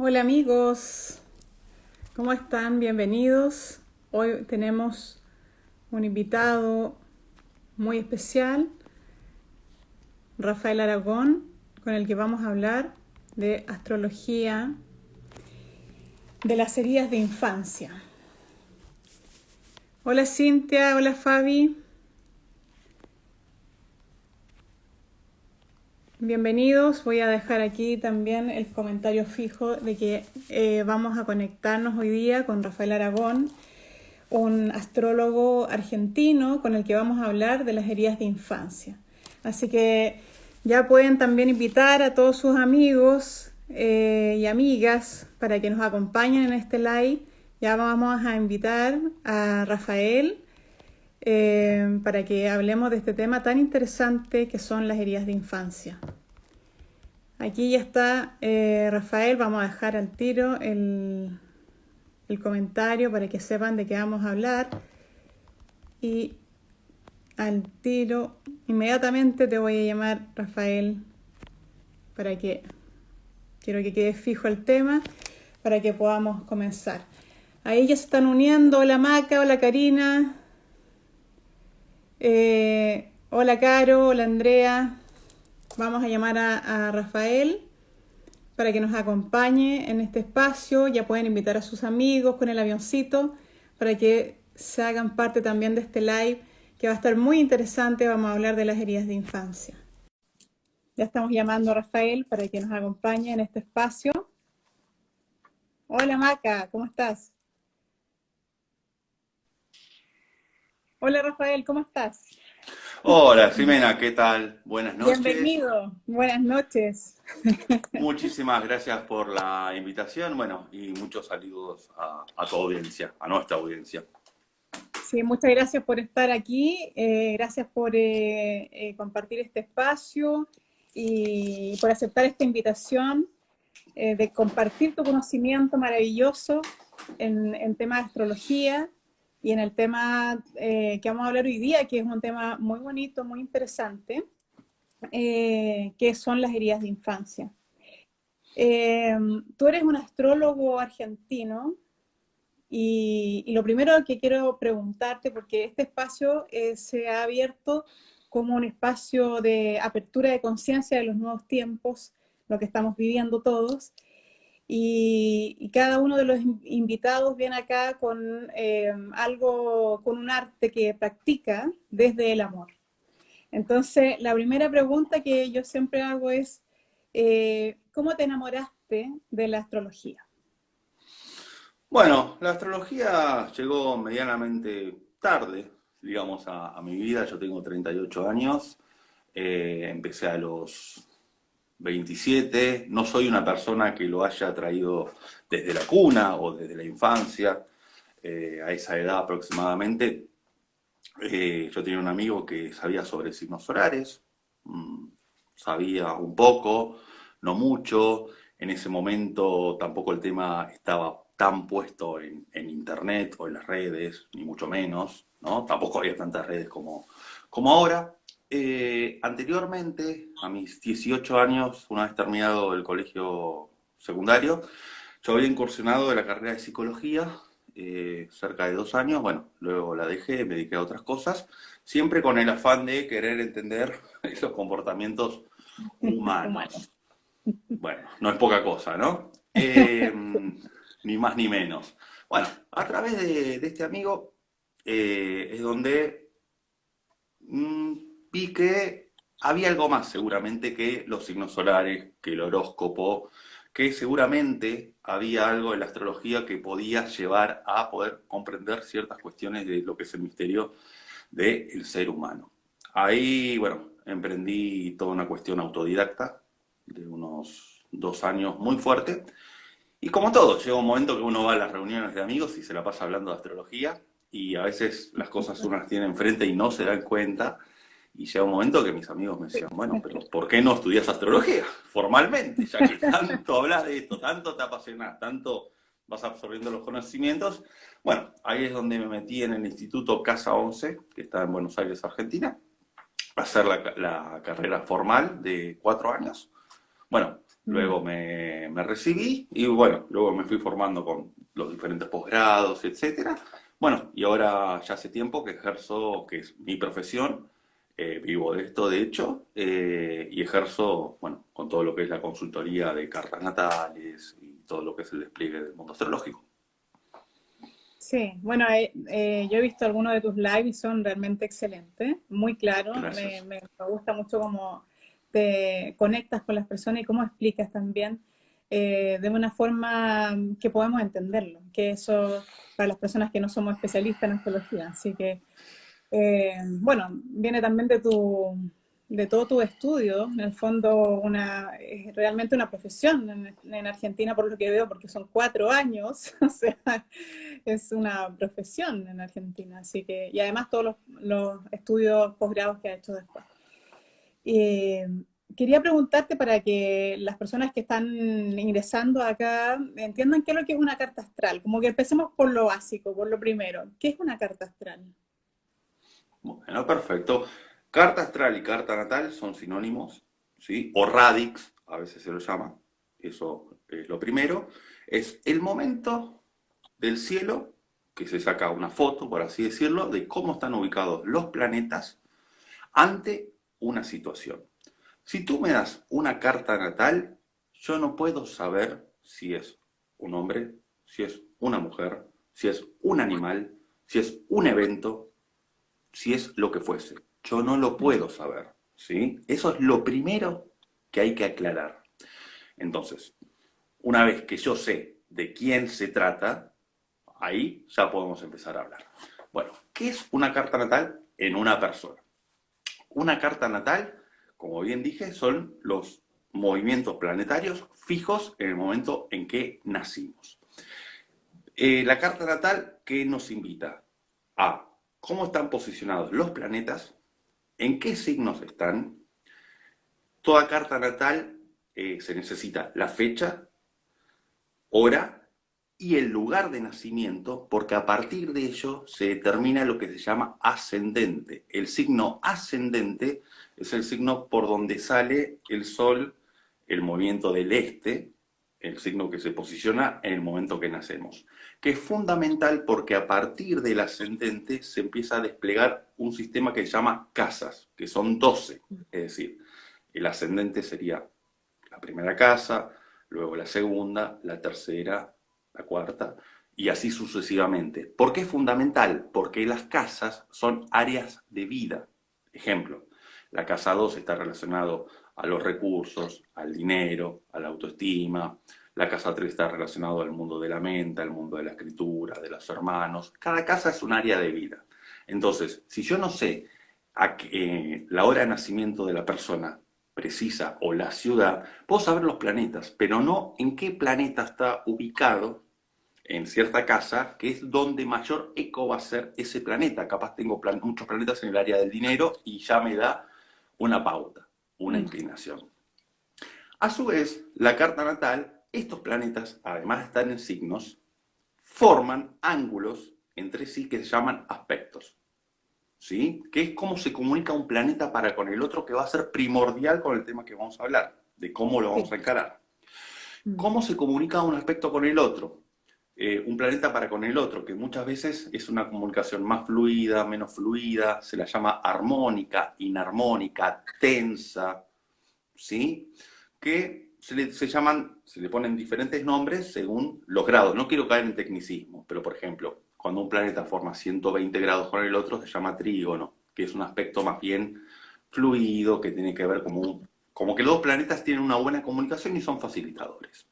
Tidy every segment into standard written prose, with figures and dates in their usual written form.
Hola amigos, ¿cómo están? Bienvenidos. Hoy tenemos un invitado muy especial, Rafael Aragón, con el que vamos a hablar de astrología de las heridas de infancia. Hola Cintia, hola Fabi. Bienvenidos. Voy a dejar aquí también el comentario fijo de que vamos a conectarnos hoy día con Rafael Aragón, un astrólogo argentino con el que vamos a hablar de las heridas de infancia. Así que ya pueden también invitar a todos sus amigos y amigas para que nos acompañen en este live. Ya vamos a invitar a Rafael para que hablemos de este tema tan interesante que son las heridas de infancia. Aquí ya está Rafael, vamos a dejar al tiro el comentario para que sepan de qué vamos a hablar. Y al tiro, inmediatamente te voy a llamar Rafael para que quiero que quede fijo el tema para que podamos comenzar. Ahí ya se están uniendo. Hola Maca, hola Karina, hola Caro, hola Andrea. Vamos a llamar a Rafael para que nos acompañe en este espacio. Ya pueden invitar a sus amigos con el avioncito para que se hagan parte también de este live que va a estar muy interesante. Vamos a hablar de las heridas de infancia. Ya estamos llamando a Rafael para que nos acompañe en este espacio. Hola Maca, ¿cómo estás? Hola Rafael, ¿cómo estás? Hola, Ximena, ¿qué tal? Buenas noches. Bienvenido, buenas noches. Muchísimas gracias por la invitación. Bueno, y muchos saludos a tu audiencia, a nuestra audiencia. Sí, muchas gracias por estar aquí, gracias por compartir este espacio y por aceptar esta invitación de compartir tu conocimiento maravilloso en temas de astrología y en el tema que vamos a hablar hoy día, que es un tema muy bonito, muy interesante, que son las heridas de infancia. Tú eres un astrólogo argentino y lo primero que quiero preguntarte, porque este espacio se ha abierto como un espacio de apertura de conciencia de los nuevos tiempos, lo que estamos viviendo todos, y cada uno de los invitados viene acá con algo, con un arte que practica desde el amor. Entonces, la primera pregunta que yo siempre hago es, ¿cómo te enamoraste de la astrología? Bueno, la astrología llegó medianamente tarde, digamos, a mi vida. Yo tengo 38 años, empecé a los 27. No soy una persona que lo haya traído desde la cuna o desde la infancia, a esa edad aproximadamente. Yo tenía un amigo que sabía sobre signos solares, mm, sabía un poco, no mucho. En ese momento tampoco el tema estaba tan puesto en internet o en las redes, ni mucho menos, ¿no? Tampoco había tantas redes como ahora. Anteriormente, a mis 18 años, una vez terminado el colegio secundario, yo había incursionado en la carrera de psicología cerca de 2 años. Bueno, luego la dejé, me dediqué a otras cosas, siempre con el afán de querer entender esos comportamientos Humano. humanos. Bueno, no es poca cosa, ¿no? Ni más ni menos. Bueno, a través de este amigo es donde mm, vi que había algo más seguramente que los signos solares, que el horóscopo, que seguramente había algo en la astrología que podía llevar a poder comprender ciertas cuestiones de lo que es el misterio del ser humano. Ahí, bueno, emprendí toda una cuestión autodidacta de unos 2 años muy fuerte. Y como todo, llega un momento que uno va a las reuniones de amigos y se la pasa hablando de astrología y a veces las cosas uno las tiene enfrente y no se dan cuenta. Y llega un momento que mis amigos me decían, bueno, pero ¿por qué no estudias astrología formalmente? Ya que tanto hablas de esto, tanto te apasionas, tanto vas absorbiendo los conocimientos. Bueno, ahí es donde me metí en el Instituto Casa 11, que está en Buenos Aires, Argentina, a hacer la carrera formal de 4 años. Bueno, Mm. Luego me recibí y bueno, luego me fui formando con los diferentes posgrados, etcétera. Bueno, y ahora ya hace tiempo que ejerzo, que es mi profesión, vivo de esto de hecho, y ejerzo, bueno, con todo lo que es la consultoría de cartas natales y todo lo que es el despliegue del mundo astrológico. Sí, bueno, yo he visto algunos de tus lives y son realmente excelentes, muy claros. Gracias. Me gusta mucho cómo te conectas con las personas y cómo explicas también de una forma que podemos entenderlo, que eso para las personas que no somos especialistas en astrología. Así que bueno, viene también de todo tu estudio, en el fondo es realmente una profesión en Argentina por lo que veo, porque son 4 años, o sea, es una profesión en Argentina, así que, y además todos los estudios posgrados que ha hecho después. Eh, Quería preguntarte para que las personas que están ingresando acá entiendan qué es lo que es una carta astral, como que empecemos por lo básico, por lo primero, ¿qué es una carta astral? Bueno, perfecto. Carta astral y carta natal son sinónimos, ¿sí? O radix, a veces se lo llama. Eso es lo primero. Es el momento del cielo, que se saca una foto, por así decirlo, de cómo están ubicados los planetas ante una situación. Si tú me das una carta natal, yo no puedo saber si es un hombre, si es una mujer, si es un animal, si es un evento, si es lo que fuese. Yo no lo puedo saber, ¿sí? Eso es lo primero que hay que aclarar. Entonces, una vez que yo sé de quién se trata, ahí ya podemos empezar a hablar. Bueno, ¿qué es una carta natal en una persona? Una carta natal, como bien dije, son los movimientos planetarios fijos en el momento en que nacimos. La carta natal, ¿qué nos invita? A cómo están posicionados los planetas, en qué signos están. Toda carta natal se necesita la fecha, hora y el lugar de nacimiento, porque a partir de ello se determina lo que se llama ascendente. El signo ascendente es el signo por donde sale el Sol, el movimiento del este, el signo que se posiciona en el momento que nacemos, que es fundamental porque a partir del ascendente se empieza a desplegar un sistema que se llama casas, que son 12, es decir, el ascendente sería la primera casa, luego la segunda, la tercera, la cuarta, y así sucesivamente. ¿Por qué es fundamental? Porque las casas son áreas de vida. Ejemplo, la casa 2 está relacionado a los recursos, al dinero, a la autoestima. La casa 3 está relacionado al mundo de la mente, al mundo de la escritura, de los hermanos. Cada casa es un área de vida. Entonces, si yo no sé la hora de nacimiento de la persona precisa o la ciudad, puedo saber los planetas, pero no en qué planeta está ubicado en cierta casa, que es donde mayor eco va a ser ese planeta. Capaz tengo muchos planetas en el área del dinero y ya me da una pauta, una Mm. inclinación. A su vez, la carta natal, estos planetas, además de estar en signos, forman ángulos entre sí que se llaman aspectos. ¿Sí? Que es cómo se comunica un planeta para con el otro, que va a ser primordial con el tema que vamos a hablar, de cómo lo vamos Sí. a encarar. Mm. ¿Cómo se comunica un aspecto con el otro? Un planeta para con el otro, que muchas veces es una comunicación más fluida, menos fluida, se la llama armónica, inarmónica, tensa, ¿sí? Que se le ponen diferentes nombres según los grados. No quiero caer en tecnicismo, pero por ejemplo, cuando un planeta forma 120 grados con el otro, se llama trígono, que es un aspecto más bien fluido, que tiene que ver como que los dos planetas tienen una buena comunicación y son facilitadores.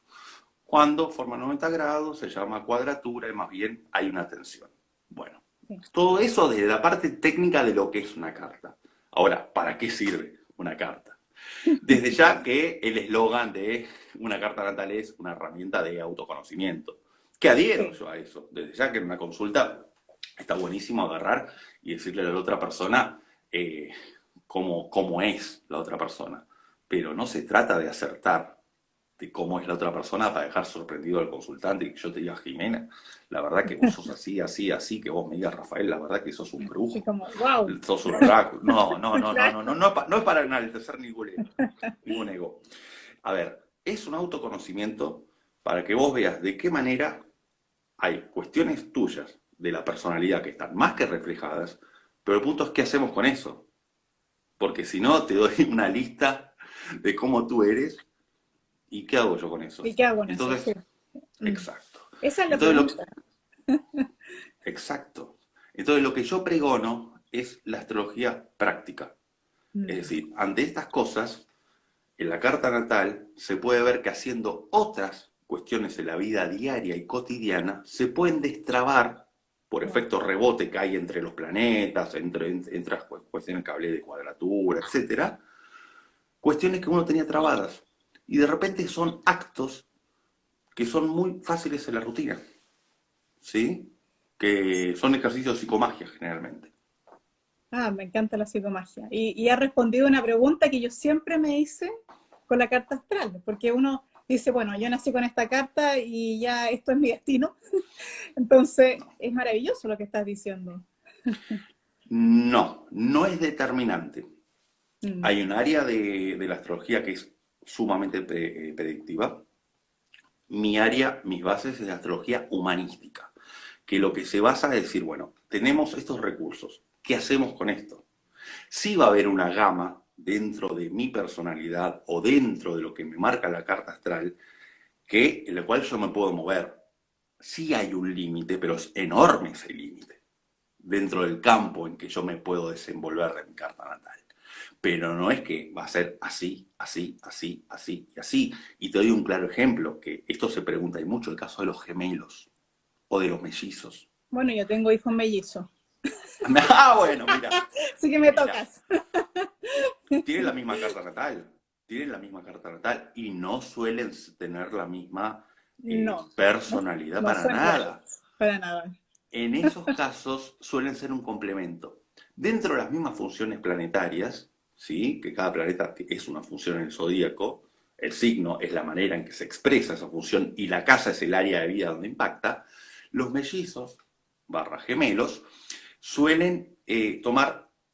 Cuando forma 90 grados, se llama cuadratura y más bien hay una tensión. Bueno, Sí. todo eso desde la parte técnica de lo que es una carta. Ahora, ¿para qué sirve una carta? Desde ya que el eslogan de una carta natal es una herramienta de autoconocimiento, que adhiero Sí. yo a eso. Desde ya que en una consulta está buenísimo agarrar y decirle a la otra persona cómo es la otra persona. Pero no se trata de acertar de cómo es la otra persona para dejar sorprendido al consultante y que yo te diga, Jimena, la verdad que vos sos así, así, así, que vos me digas, Rafael, la verdad que sos un Sí, brujo, como, wow. sos un oráculo. No, no, no, no, no, Claro. no, no, no es para enaltecer ningún ego. A ver, es un autoconocimiento para que vos veas de qué manera hay cuestiones tuyas de la personalidad que están más que reflejadas, pero el punto es qué hacemos con eso. Porque si no, te doy una lista de cómo tú eres y qué hago yo con eso. ¿Y qué hago en eso? Sí. Entonces, Mm. exacto. Esa es la Entonces, pregunta. exacto. Entonces, lo que yo pregono es la astrología práctica. Es Mm. decir, ante estas cosas, en la carta natal se puede ver que haciendo otras cuestiones en la vida diaria y cotidiana se pueden destrabar por Claro. efecto rebote que hay entre los planetas, entre las cuestiones que hablé de cuadratura, etcétera, cuestiones que uno tenía trabadas. Y de repente son actos que son muy fáciles en la rutina, ¿sí? Que son ejercicios de psicomagia generalmente. Ah, me encanta la psicomagia. Y ha respondido una pregunta que yo siempre me hice con la carta astral, porque uno dice, bueno, yo nací con esta carta y ya esto es mi destino. Entonces, es maravilloso lo que estás diciendo. No, no es determinante. Mm. Hay un área de la astrología que es sumamente predictiva. Mi área, mis bases es la astrología humanística, que lo que se basa es decir, bueno, tenemos estos recursos, ¿qué hacemos con esto? Sí va a haber una gama dentro de mi personalidad o dentro de lo que me marca la carta astral, en la cual yo me puedo mover. Sí hay un límite, pero es enorme ese límite, dentro del campo en que yo me puedo desenvolver de mi carta natal. Pero no es que va a ser así, así, así, así y así. Y te doy un claro ejemplo, que esto se pregunta, hay mucho el caso de los gemelos o de los mellizos. Bueno, yo tengo hijos mellizos, Ah, bueno, mira, así que me mira, tocas. tienen la misma carta natal, tienen la misma carta natal y no suelen tener la misma No, no, personalidad no para son nada. iguales, para nada. En esos casos suelen ser un complemento. Dentro de las mismas funciones planetarias, ¿sí? Que cada planeta es una función en el zodíaco, el signo es la manera en que se expresa esa función y la casa es el área de vida donde impacta, los mellizos, barra gemelos, suelen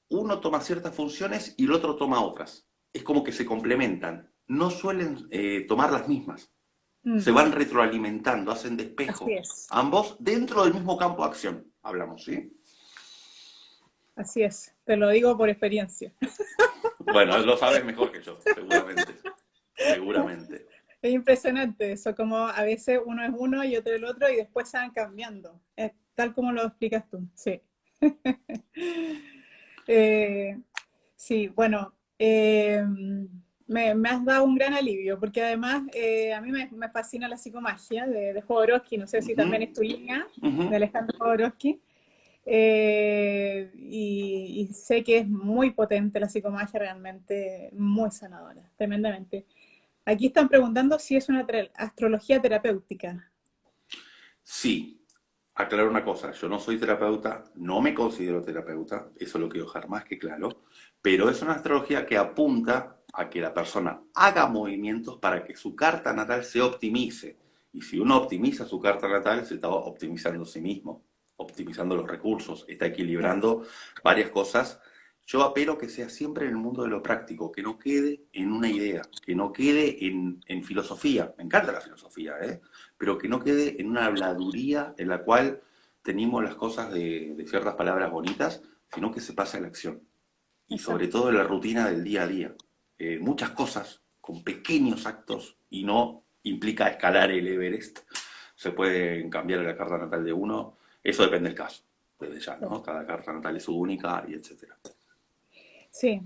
uno toma ciertas funciones y el otro toma otras. Es como que se complementan. No suelen tomar las mismas, se Mm, van retroalimentando, hacen así despejo, es, ambos dentro del mismo campo de acción, hablamos, ¿sí? así es. Te lo digo por experiencia. Bueno, lo sabes mejor que yo, seguramente, seguramente. Es impresionante eso, como a veces uno es uno y otro el otro y después se van cambiando, tal como lo explicas tú, sí. Eh, sí, bueno, me has dado un gran alivio porque además a mí me fascina la psicomagia de Jodorowsky, no sé si Ujú, también es tu línea, ujú. de Alejandro Jodorowsky. Y sé que es muy potente la psicomagia, realmente muy sanadora, tremendamente. Aquí están preguntando si es una astrología terapéutica. Sí, aclarar una cosa, yo no soy terapeuta, no me considero terapeuta, eso lo quiero dejar más que claro, pero es una astrología que apunta a que la persona haga movimientos para que su carta natal se optimice. Y si uno optimiza su carta natal, se está optimizando a sí mismo, optimizando los recursos, está Claro, equilibrando varias cosas. Yo apelo que sea siempre en el mundo de lo práctico, que no quede en una idea, que no quede en filosofía. Me encanta la filosofía, ¿eh? Pero que no quede en una habladuría en la cual tenemos las cosas de ciertas palabras bonitas, sino que se pase a la acción. Y sobre exacto. todo en la rutina del día a día. Muchas cosas con pequeños actos y no implica escalar el Everest. Se pueden cambiar la carta natal de uno. Eso depende del caso, desde ya, ¿no? Cada carta natal es única y etcétera. Sí,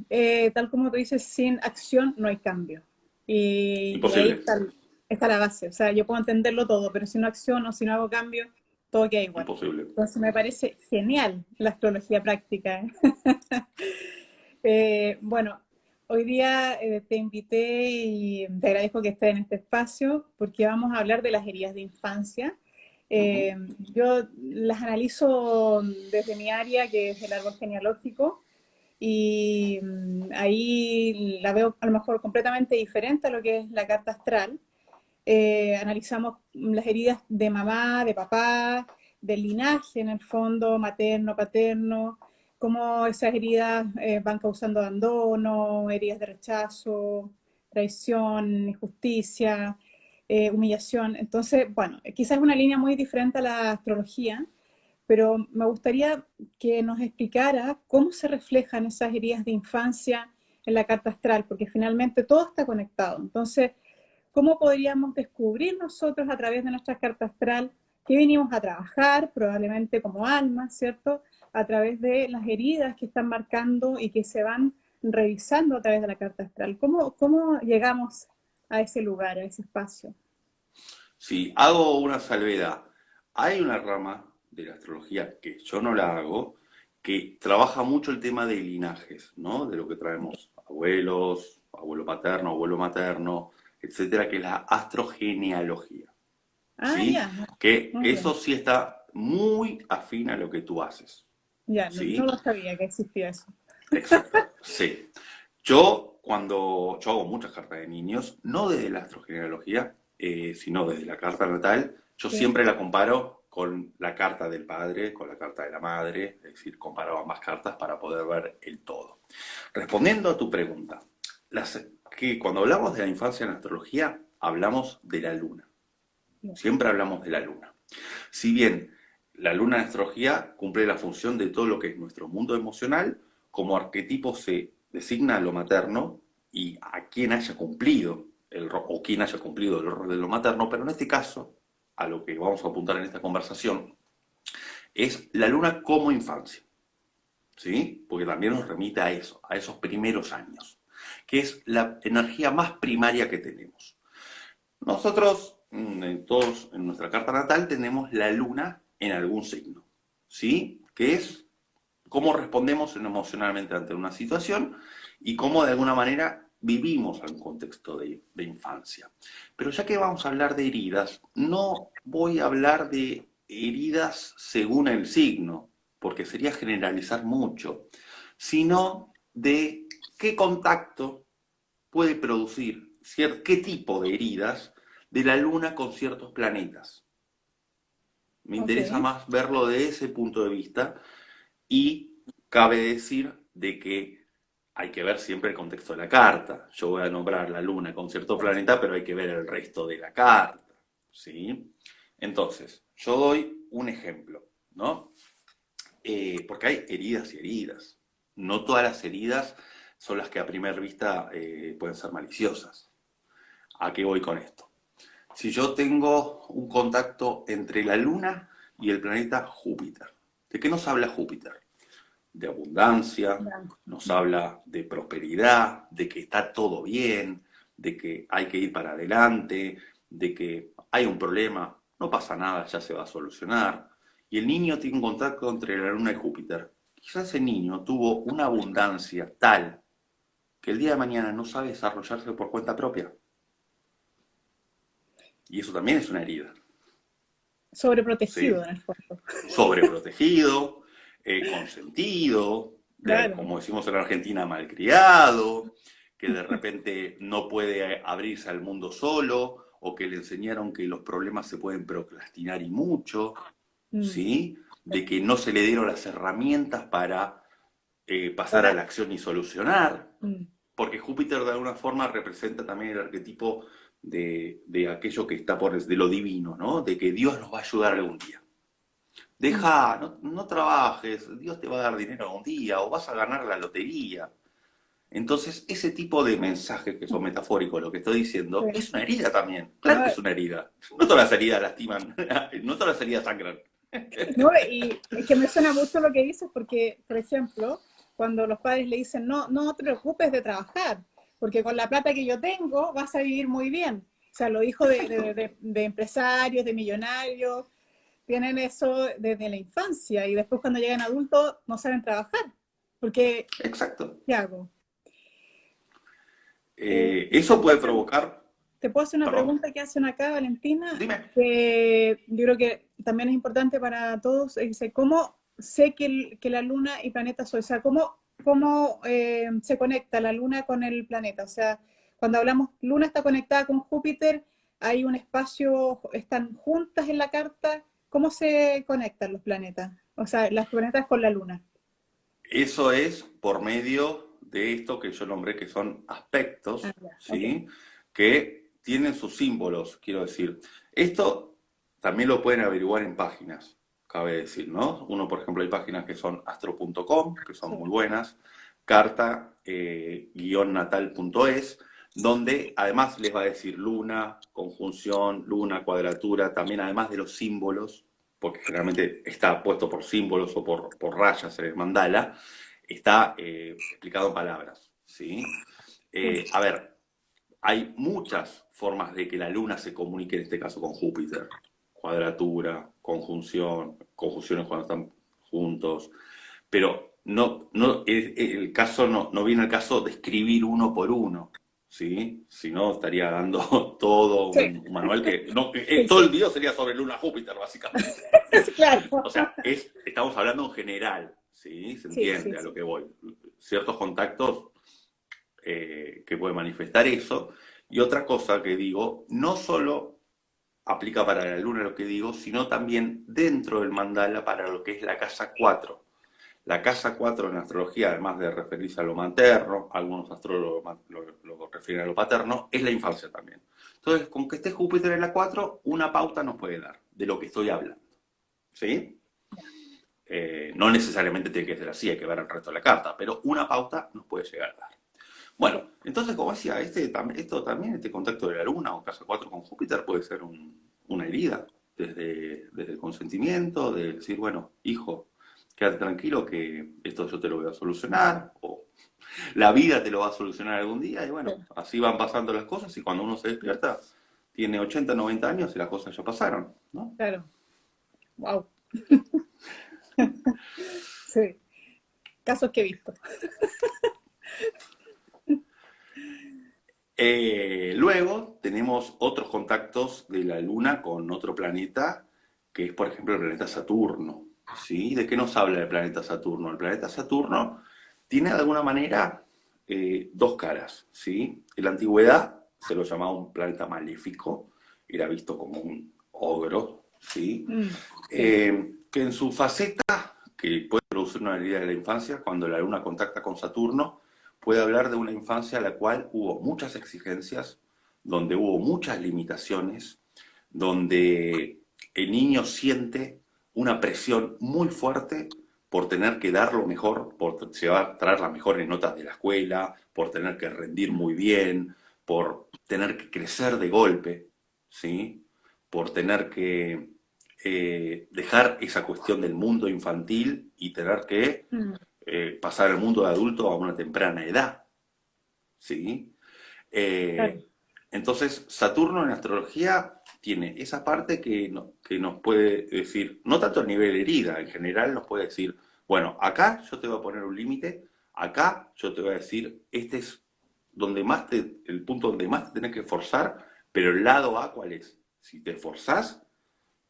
tal como tú dices, sin acción no hay cambio. Y ahí Imposible, está, está la base. O sea, yo puedo entenderlo todo, pero si no acciono, si no hago cambio, todo queda igual. imposible. Entonces me parece genial la astrología práctica. Bueno, hoy día te invité y te agradezco que estés en este espacio porque vamos a hablar de las heridas de infancia. Uh -huh. Yo las analizo desde mi área, que es el árbol genealógico, y ahí la veo a lo mejor completamente diferente a lo que es la carta astral. Analizamos las heridas de mamá, de papá, del linaje en el fondo, materno, paterno, cómo esas heridas van causando abandono, heridas de rechazo, traición, injusticia, humillación. Entonces, bueno, quizás es una línea muy diferente a la astrología, pero me gustaría que nos explicara cómo se reflejan esas heridas de infancia en la carta astral, porque finalmente todo está conectado. Entonces, ¿cómo podríamos descubrir nosotros a través de nuestra carta astral que venimos a trabajar, probablemente como almas, ¿cierto? A través de las heridas que están marcando y que se van revisando a través de la carta astral. ¿Cómo llegamos a ese lugar, a ese espacio? Sí, hago una salvedad. Hay una rama de la astrología que yo no la hago, que trabaja mucho el tema de linajes, ¿no? De lo que traemos abuelos, abuelo paterno, abuelo materno, etcétera, que es la astrogenealogía, Ah, ¿sí? ya, Que muy eso bien. sí está muy afín a lo que tú haces, Ya, no ¿sí? lo sabía que existía eso. Exacto, sí. Yo hago muchas cartas de niños, no desde la astrogenealogía, sino desde la carta natal, yo Sí. siempre la comparo con la carta del padre, con la carta de la madre, es decir, comparo ambas cartas para poder ver el todo. Respondiendo a tu pregunta, que cuando hablamos de la infancia en astrología, hablamos de la luna. Siempre hablamos de la luna. Si bien la luna en astrología cumple la función de todo lo que es nuestro mundo emocional, como arquetipo se designa a lo materno y a quien haya cumplido o quien haya cumplido el rol de lo materno, pero en este caso, a lo que vamos a apuntar en esta conversación, es la luna como infancia, ¿sí? Porque también nos remite a eso, a esos primeros años, que es la energía más primaria que tenemos. Nosotros, todos en nuestra carta natal, tenemos la luna en algún signo, ¿sí? Que es cómo respondemos emocionalmente ante una situación y cómo de alguna manera vivimos en un contexto de infancia. Pero ya que vamos a hablar de heridas, no voy a hablar de heridas según el signo, porque sería generalizar mucho, sino de qué contacto puede producir qué tipo de heridas de la Luna con ciertos planetas. Me Ok. interesa más verlo de ese punto de vista y cabe decir de que hay que ver siempre el contexto de la carta. Yo voy a nombrar la Luna con cierto planeta, pero hay que ver el resto de la carta, ¿sí? Entonces, yo doy un ejemplo, ¿no? Porque hay heridas y heridas. No todas las heridas son las que a primera vista pueden ser maliciosas. ¿A qué voy con esto? Si yo tengo un contacto entre la Luna y el planeta Júpiter, ¿de qué nos habla Júpiter? De abundancia, Ya. nos habla de prosperidad, de que está todo bien, de que hay que ir para adelante, de que hay un problema, no pasa nada, ya se va a solucionar. Y el niño tiene un contacto entre la Luna y Júpiter. Quizás ese niño tuvo una abundancia tal que el día de mañana no sabe desarrollarse por cuenta propia. Y eso también es una herida, Sobreprotegido ¿sí? en el fondo. Sobreprotegido, consentido, Claro. como decimos en Argentina, malcriado, que de repente no puede abrirse al mundo solo, o que le enseñaron que los problemas se pueden procrastinar y mucho, Mm. ¿sí? De que no se le dieron las herramientas para pasar a Para, la acción y solucionar. mm. Porque Júpiter de alguna forma representa también el arquetipo de aquello que está por de lo divino, ¿no? De que Dios nos va a ayudar algún día. Mm. Deja, no trabajes, Dios te va a dar dinero algún día o vas a ganar la lotería. Entonces, ese tipo de mensajes que son metafóricos, lo que estoy diciendo, Sí. es una herida también. Claro No, que es una herida. No todas las heridas lastiman, no todas las heridas sangran. no, y es que me suena mucho lo que dices porque, por ejemplo, cuando los padres le dicen, no te preocupes de trabajar, porque con la plata que yo tengo vas a vivir muy bien. O sea, los hijos Exacto, de empresarios, de millonarios, tienen eso desde la infancia y después cuando llegan adultos no saben trabajar. Porque, exacto. ¿qué hago? ¿Te Eso puedo puede hacer, provocar, te puedo hacer una perdón, pregunta que hacen acá, Valentina? dime. Que yo creo que también es importante para todos. Dice, ¿cómo sé que la luna y planeta soy? O sea, ¿cómo se conecta la luna con el planeta? O sea, cuando hablamos, luna está conectada con Júpiter, hay un espacio, están juntas en la carta. ¿Cómo se conectan los planetas? O sea, las planetas con la luna. Eso es por medio de esto que yo nombré que son aspectos, Ah, ya, ok. ¿sí? Que tienen sus símbolos, quiero decir. Esto también lo pueden averiguar en páginas, cabe decir, ¿no? Uno, por ejemplo, hay páginas que son astro.com, que son Sí. muy buenas, carta-natal.es, donde además les va a decir luna, conjunción, luna, cuadratura, también además de los símbolos, porque generalmente está puesto por símbolos o por rayas en el mandala, está explicado en palabras, ¿sí? Sí. A ver, hay muchas formas de que la luna se comunique, en este caso con Júpiter. Cuadratura, conjunción, conjunciones cuando están juntos, pero el caso no viene el caso de escribir uno por uno, ¿sí? Si no, estaría dando todo Sí, un manual que, no, sí, todo el sí. video sería sobre Luna Júpiter, básicamente. Claro. O sea, estamos hablando en general, ¿sí? Se Sí, sí, entiende a lo sí. que voy. Ciertos contactos que pueden manifestar eso. Y otra cosa que digo, no solo aplica para la luna lo que digo, sino también dentro del mandala para lo que es la casa 4. La casa 4 en astrología, además de referirse a lo materno, algunos astrólogos lo refieren a lo paterno, es la infancia también. Entonces, con que esté Júpiter en la 4, una pauta nos puede dar de lo que estoy hablando. ¿Sí? No necesariamente tiene que ser así, hay que ver el resto de la carta, pero una pauta nos puede llegar a dar. Bueno, entonces, como decía, esto también, este contacto de la Luna o casa 4 con Júpiter puede ser una herida desde el consentimiento, de decir, bueno, hijo, quédate tranquilo que esto yo te lo voy a solucionar, o la vida te lo va a solucionar algún día, y Sí, bueno, así van pasando las cosas, y cuando uno se despierta, tiene 80, 90 años y las cosas ya pasaron, ¿no? claro. Wow. Sí. Casos que he visto. Luego tenemos otros contactos de la Luna con otro planeta, que es por ejemplo el planeta Saturno. ¿Sí? ¿De qué nos habla el planeta Saturno? El planeta Saturno tiene de alguna manera dos caras. ¿Sí? En la antigüedad se lo llamaba un planeta maléfico, era visto como un ogro, ¿sí? Mm, sí. Que en su faceta, que puede producir una herida de la infancia, cuando la Luna contacta con Saturno, puede hablar de una infancia en la cual hubo muchas exigencias, donde hubo muchas limitaciones, donde el niño siente una presión muy fuerte por tener que dar lo mejor, por traer las mejores notas de la escuela, por tener que rendir muy bien, por tener que crecer de golpe, ¿sí? Por tener que dejar esa cuestión del mundo infantil y tener que Mm, pasar al mundo de adulto a una temprana edad, ¿sí? claro. Eh, entonces, Saturno en astrología tiene esa parte que nos puede decir, no tanto a nivel herida, en general nos puede decir, bueno, acá yo te voy a poner un límite, acá yo te voy a decir, este es el punto donde más te tenés que esforzar, pero el lado A, ¿cuál es? Si te esforzás,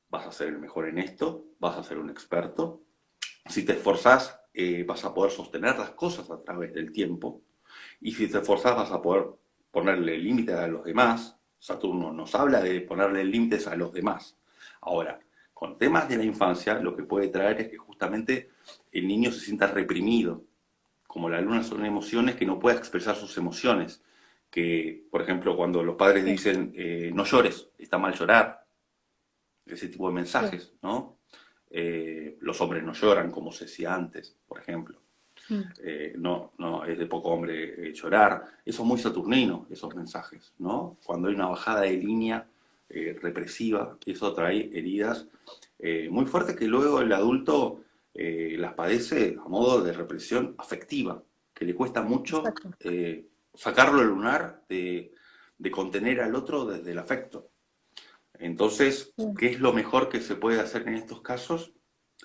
vas a ser el mejor en esto, vas a ser un experto. Si te esforzás, vas a poder sostener las cosas a través del tiempo. Y si te esforzás, vas a poder ponerle límites a los demás. Saturno nos habla de ponerle límites a los demás. Ahora, con temas de la infancia, lo que puede traer es que justamente el niño se sienta reprimido. Como la luna son emociones, que no pueda expresar sus emociones. Que, por ejemplo, cuando los padres Sí, dicen, no llores, está mal llorar, ese tipo de sí. mensajes, ¿no? Los hombres no lloran, como se decía antes, por ejemplo. Mm, No, es de poco hombre llorar. Eso es muy saturnino, esos mensajes, ¿no? Cuando hay una bajada de línea represiva, eso trae heridas muy fuertes que luego el adulto las padece a modo de represión afectiva, que le cuesta mucho exacto. sacarlo al lunar de contener al otro desde el afecto. Entonces, Sí, ¿qué es lo mejor que se puede hacer en estos casos?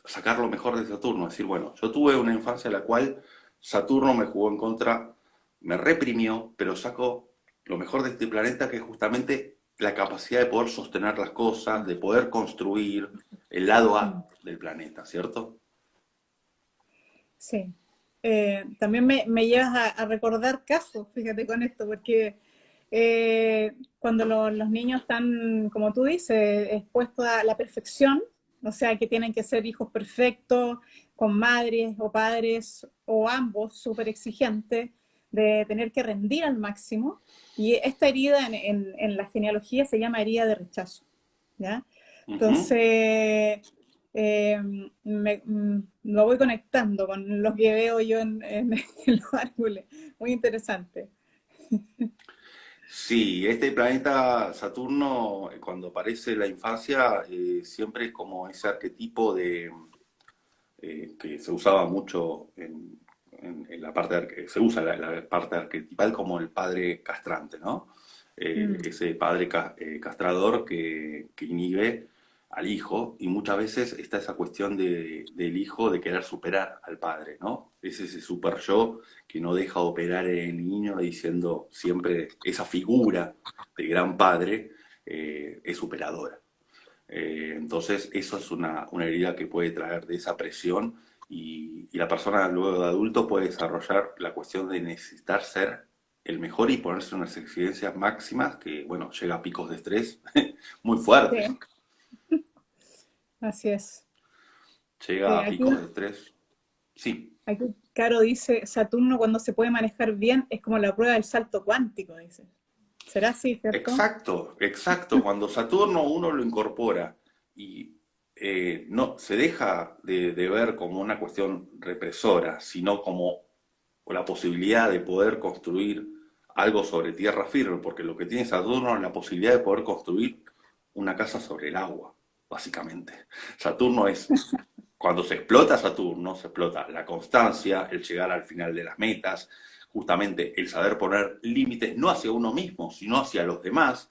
Sacar lo mejor de Saturno, decir, bueno, yo tuve una infancia en la cual Saturno me jugó en contra, me reprimió, pero saco lo mejor de este planeta, que es justamente la capacidad de poder sostener las cosas, de poder construir el lado mm, A del planeta, ¿cierto? sí. También me llevas a recordar casos, fíjate con esto, porque cuando los niños están, como tú dices, expuestos a la perfección, o sea, que tienen que ser hijos perfectos, con madres o padres o ambos súper exigentes, de tener que rendir al máximo. Y esta herida en la genealogía se llama herida de rechazo, ¿ya? Ujú. Entonces, eh, lo voy conectando con lo que veo yo en los árboles. Muy interesante. Sí, este planeta Saturno, cuando aparece en la infancia, siempre es como ese arquetipo que se usaba mucho en la parte, se usa la parte arquetipal como el padre castrante, ¿no? Mm, Ese padre castrador que inhibe al hijo, y muchas veces está esa cuestión del hijo de querer superar al padre, ¿no? Es ese super yo que no deja operar en el niño diciendo siempre esa figura de gran padre es superadora. Entonces, eso es una herida que puede traer de esa presión, y la persona luego de adulto puede desarrollar la cuestión de necesitar ser el mejor y ponerse unas exigencias máximas que, bueno, llega a picos de estrés muy fuertes. sí, así es. Llega Sí, a picos de estrés. Sí, aquí Caro dice, Saturno cuando se puede manejar bien es como la prueba del salto cuántico, dice. ¿Será así, cierto? exacto, exacto. Cuando Saturno uno lo incorpora y no se deja de ver como una cuestión represora, sino como la posibilidad de poder construir algo sobre tierra firme, porque lo que tiene Saturno es la posibilidad de poder construir una casa sobre el agua, básicamente. Saturno es, cuando se explota Saturno, se explota la constancia, el llegar al final de las metas, justamente el saber poner límites no hacia uno mismo, sino hacia los demás.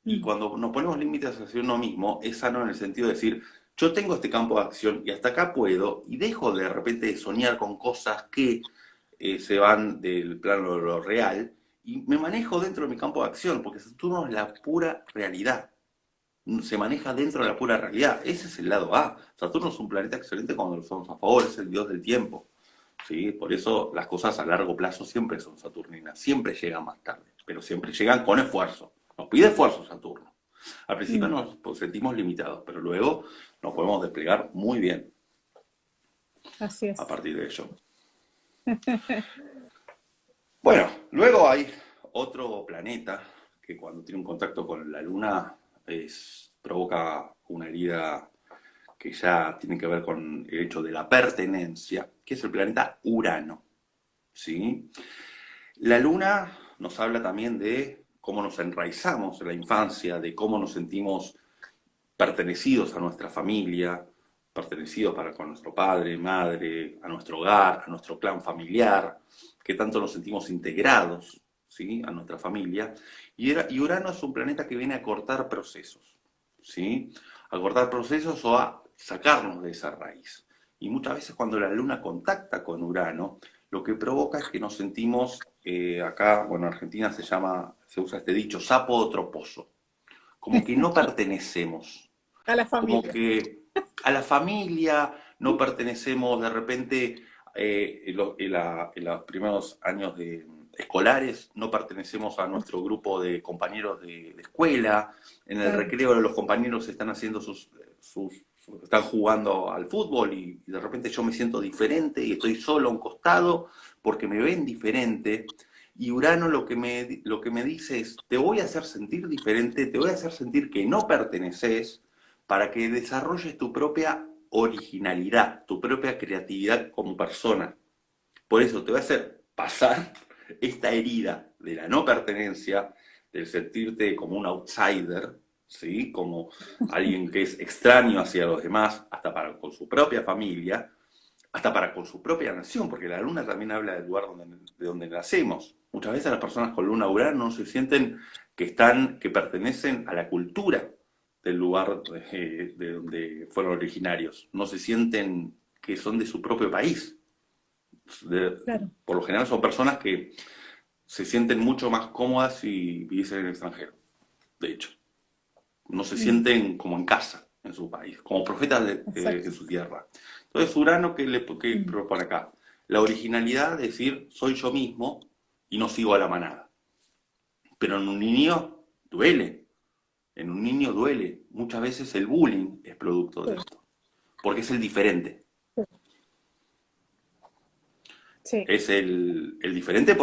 Y Mm, cuando nos ponemos límites hacia uno mismo, es sano en el sentido de decir, yo tengo este campo de acción y hasta acá puedo, y dejo de repente de soñar con cosas que se van del plano de lo real, y me manejo dentro de mi campo de acción, porque Saturno es la pura realidad, se maneja dentro de la pura realidad. Ese es el lado A. Saturno es un planeta excelente cuando lo somos a favor, es el dios del tiempo. ¿Sí? Por eso las cosas a largo plazo siempre son saturninas, siempre llegan más tarde, pero siempre llegan con esfuerzo. Nos pide esfuerzo Saturno. Al principio mm, nos sentimos limitados, pero luego nos podemos desplegar muy bien así a es. partir de ello. Bueno, luego hay otro planeta que cuando tiene un contacto con la Luna provoca una herida que ya tiene que ver con el hecho de la pertenencia, que es el planeta Urano. ¿Sí? La Luna nos habla también de cómo nos enraizamos en la infancia, de cómo nos sentimos pertenecidos a nuestra familia, pertenecidos con nuestro padre, madre, a nuestro hogar, a nuestro clan familiar, que tanto nos sentimos integrados, ¿sí? A nuestra familia. Y Urano es un planeta que viene a cortar procesos, ¿sí? A cortar procesos o a sacarnos de esa raíz. Y muchas veces cuando la Luna contacta con Urano, lo que provoca es que nos sentimos, acá, bueno, en Argentina se usa este dicho, sapo o troposo, como que no pertenecemos, A la como familia. que a la familia no pertenecemos de repente, en los primeros años escolares, no pertenecemos a nuestro grupo de compañeros de escuela, en el Claro. recreo los compañeros están haciendo están jugando al fútbol, y de repente yo me siento diferente y estoy solo a un costado porque me ven diferente. Y Urano lo que me dice es, te voy a hacer sentir diferente, te voy a hacer sentir que no perteneces, para que desarrolles tu propia originalidad, tu propia creatividad como persona. Por eso te voy a hacer pasar esta herida de la no pertenencia, del sentirte como un outsider, ¿sí? Como alguien que es extraño hacia los demás, hasta para con su propia familia, hasta para con su propia nación, porque la luna también habla del lugar de donde nacemos. Muchas veces las personas con luna Urano no se sienten que pertenecen a la cultura del lugar de donde fueron originarios. No se sienten que son de su propio país. De- Claro. por lo general son personas que se sienten mucho más cómodas si viviesen en el extranjero, de hecho. No se Mm, sienten como en casa en su país, como profetas en exacto. su tierra. Entonces Urano, ¿qué Mm, propone acá? La originalidad, es decir, soy yo mismo y no sigo a la manada. Pero en un niño duele, en un niño duele. Muchas veces el bullying es producto de sí, esto, porque es el diferente. sí. Sí, Es el diferente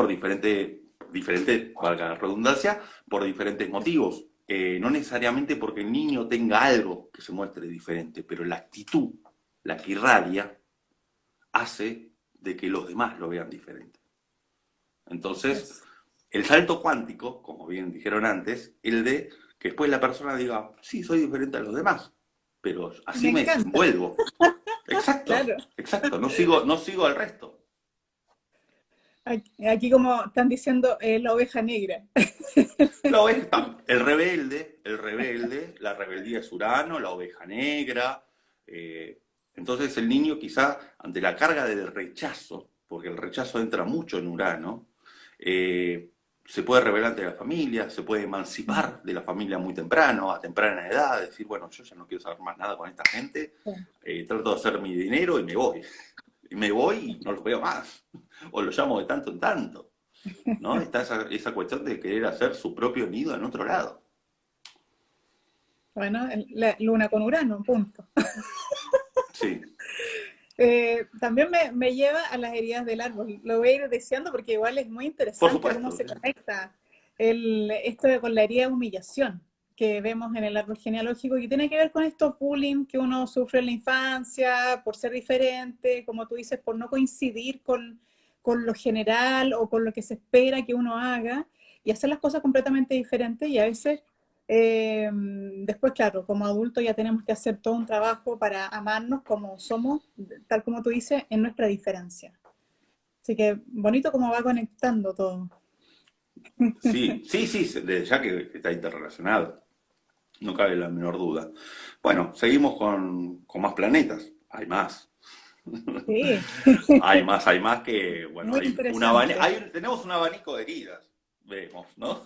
diferente, valga la redundancia, por diferentes motivos. No necesariamente porque el niño tenga algo que se muestre diferente, pero la actitud, la que irradia, hace de que los demás lo vean diferente. Entonces, es- el salto cuántico, como bien dijeron antes, el de que después la persona diga, sí, soy diferente a los demás, pero me así me encanta, desenvuelvo. claro. Exacto, exacto, no sigo al resto. Aquí como están diciendo, la oveja negra. La oveja, el rebelde, la rebeldía es Urano, la oveja negra. eh, entonces el niño quizá ante la carga del rechazo, porque el rechazo entra mucho en Urano, eh, se puede rebelar ante la familia, se puede Mm, emancipar de la familia muy temprano, a temprana edad, decir, bueno, yo ya no quiero saber más nada con esta gente, sí. trato de hacer mi dinero y me voy. Y me voy y no los veo más. O los llamo de tanto en tanto. ¿No? Está esa cuestión de querer hacer su propio nido en otro lado. Bueno, la luna con Urano, punto. Sí, También me lleva a las heridas del árbol. Lo voy a ir deseando porque igual es muy por interesante cómo supuesto. se conecta esto con la herida de humillación que vemos en el árbol genealógico, que tiene que ver con estos bullying que uno sufre en la infancia por ser diferente, como tú dices, por no coincidir con lo general o con lo que se espera que uno haga y hacer las cosas completamente diferentes y a veces después, claro, como adultos ya tenemos que hacer todo un trabajo para amarnos como somos, tal como tú dices, en nuestra diferencia. Así que bonito cómo va conectando todo. Sí, sí, sí, desde ya que está interrelacionado. No cabe la menor duda. Bueno, seguimos con más planetas. Hay más. Sí, Hay más que, bueno, muy interesante. tenemos un abanico de heridas, vemos, ¿no?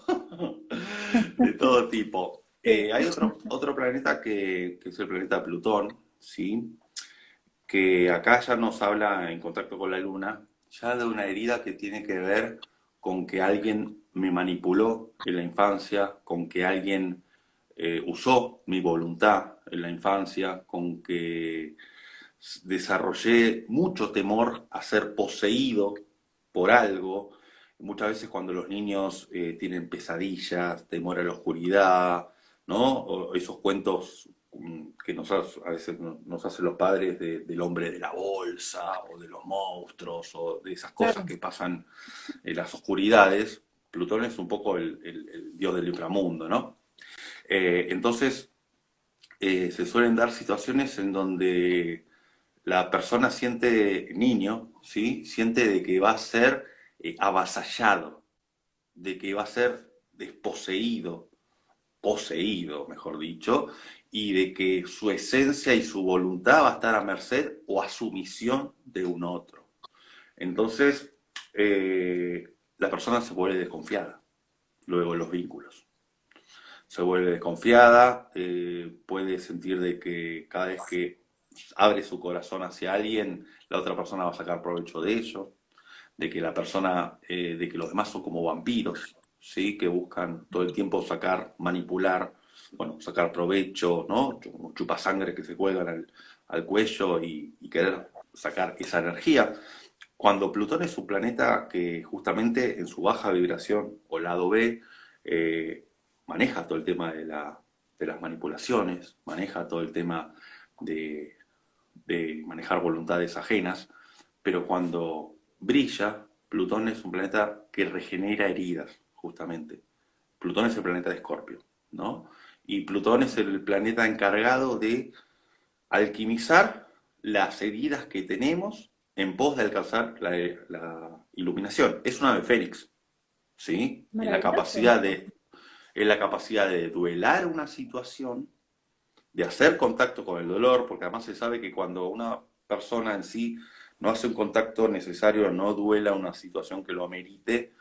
De todo tipo. Sí, Hay otro planeta que es el planeta Plutón, ¿sí? Que acá ya nos habla en contacto con la luna, ya de una herida que tiene que ver con que alguien me manipuló en la infancia, con que alguien usó mi voluntad en la infancia, con que desarrollé mucho temor a ser poseído por algo. Muchas veces cuando los niños tienen pesadillas, temor a la oscuridad, ¿no? O esos cuentos que a veces nos hacen los padres del hombre de la bolsa o de los monstruos o de esas cosas claro. que pasan en las oscuridades. Plutón es un poco el dios del inframundo, ¿no? Entonces, se suelen dar situaciones en donde la persona siente, niño, ¿sí? Siente de que va a ser avasallado, de que va a ser desposeído, poseído, mejor dicho, y de que su esencia y su voluntad va a estar a merced o a sumisión de un otro. Entonces, la persona se vuelve desconfiada, luego en los vínculos. Se vuelve desconfiada, puede sentir de que cada vez que abre su corazón hacia alguien, la otra persona va a sacar provecho de ello, de que la persona, de que los demás son como vampiros, ¿sí? Que buscan todo el tiempo sacar, manipular, bueno, sacar provecho, ¿no? Chupasangre que se cuelgan al cuello y querer sacar esa energía. Cuando Plutón es un planeta que justamente en su baja vibración o lado B maneja todo el tema de las manipulaciones, maneja todo el tema de, de manejar voluntades ajenas, pero cuando brilla, Plutón es un planeta que regenera heridas, justamente. Plutón es el planeta de Escorpio, ¿no? Y Plutón es el planeta encargado de alquimizar las heridas que tenemos en pos de alcanzar la iluminación. Es una ave fénix, ¿sí? Maravilloso. Es la capacidad de duelar una situación, de hacer contacto con el dolor, porque además se sabe que cuando una persona en sí no hace un contacto necesario, no duela una situación que lo amerite,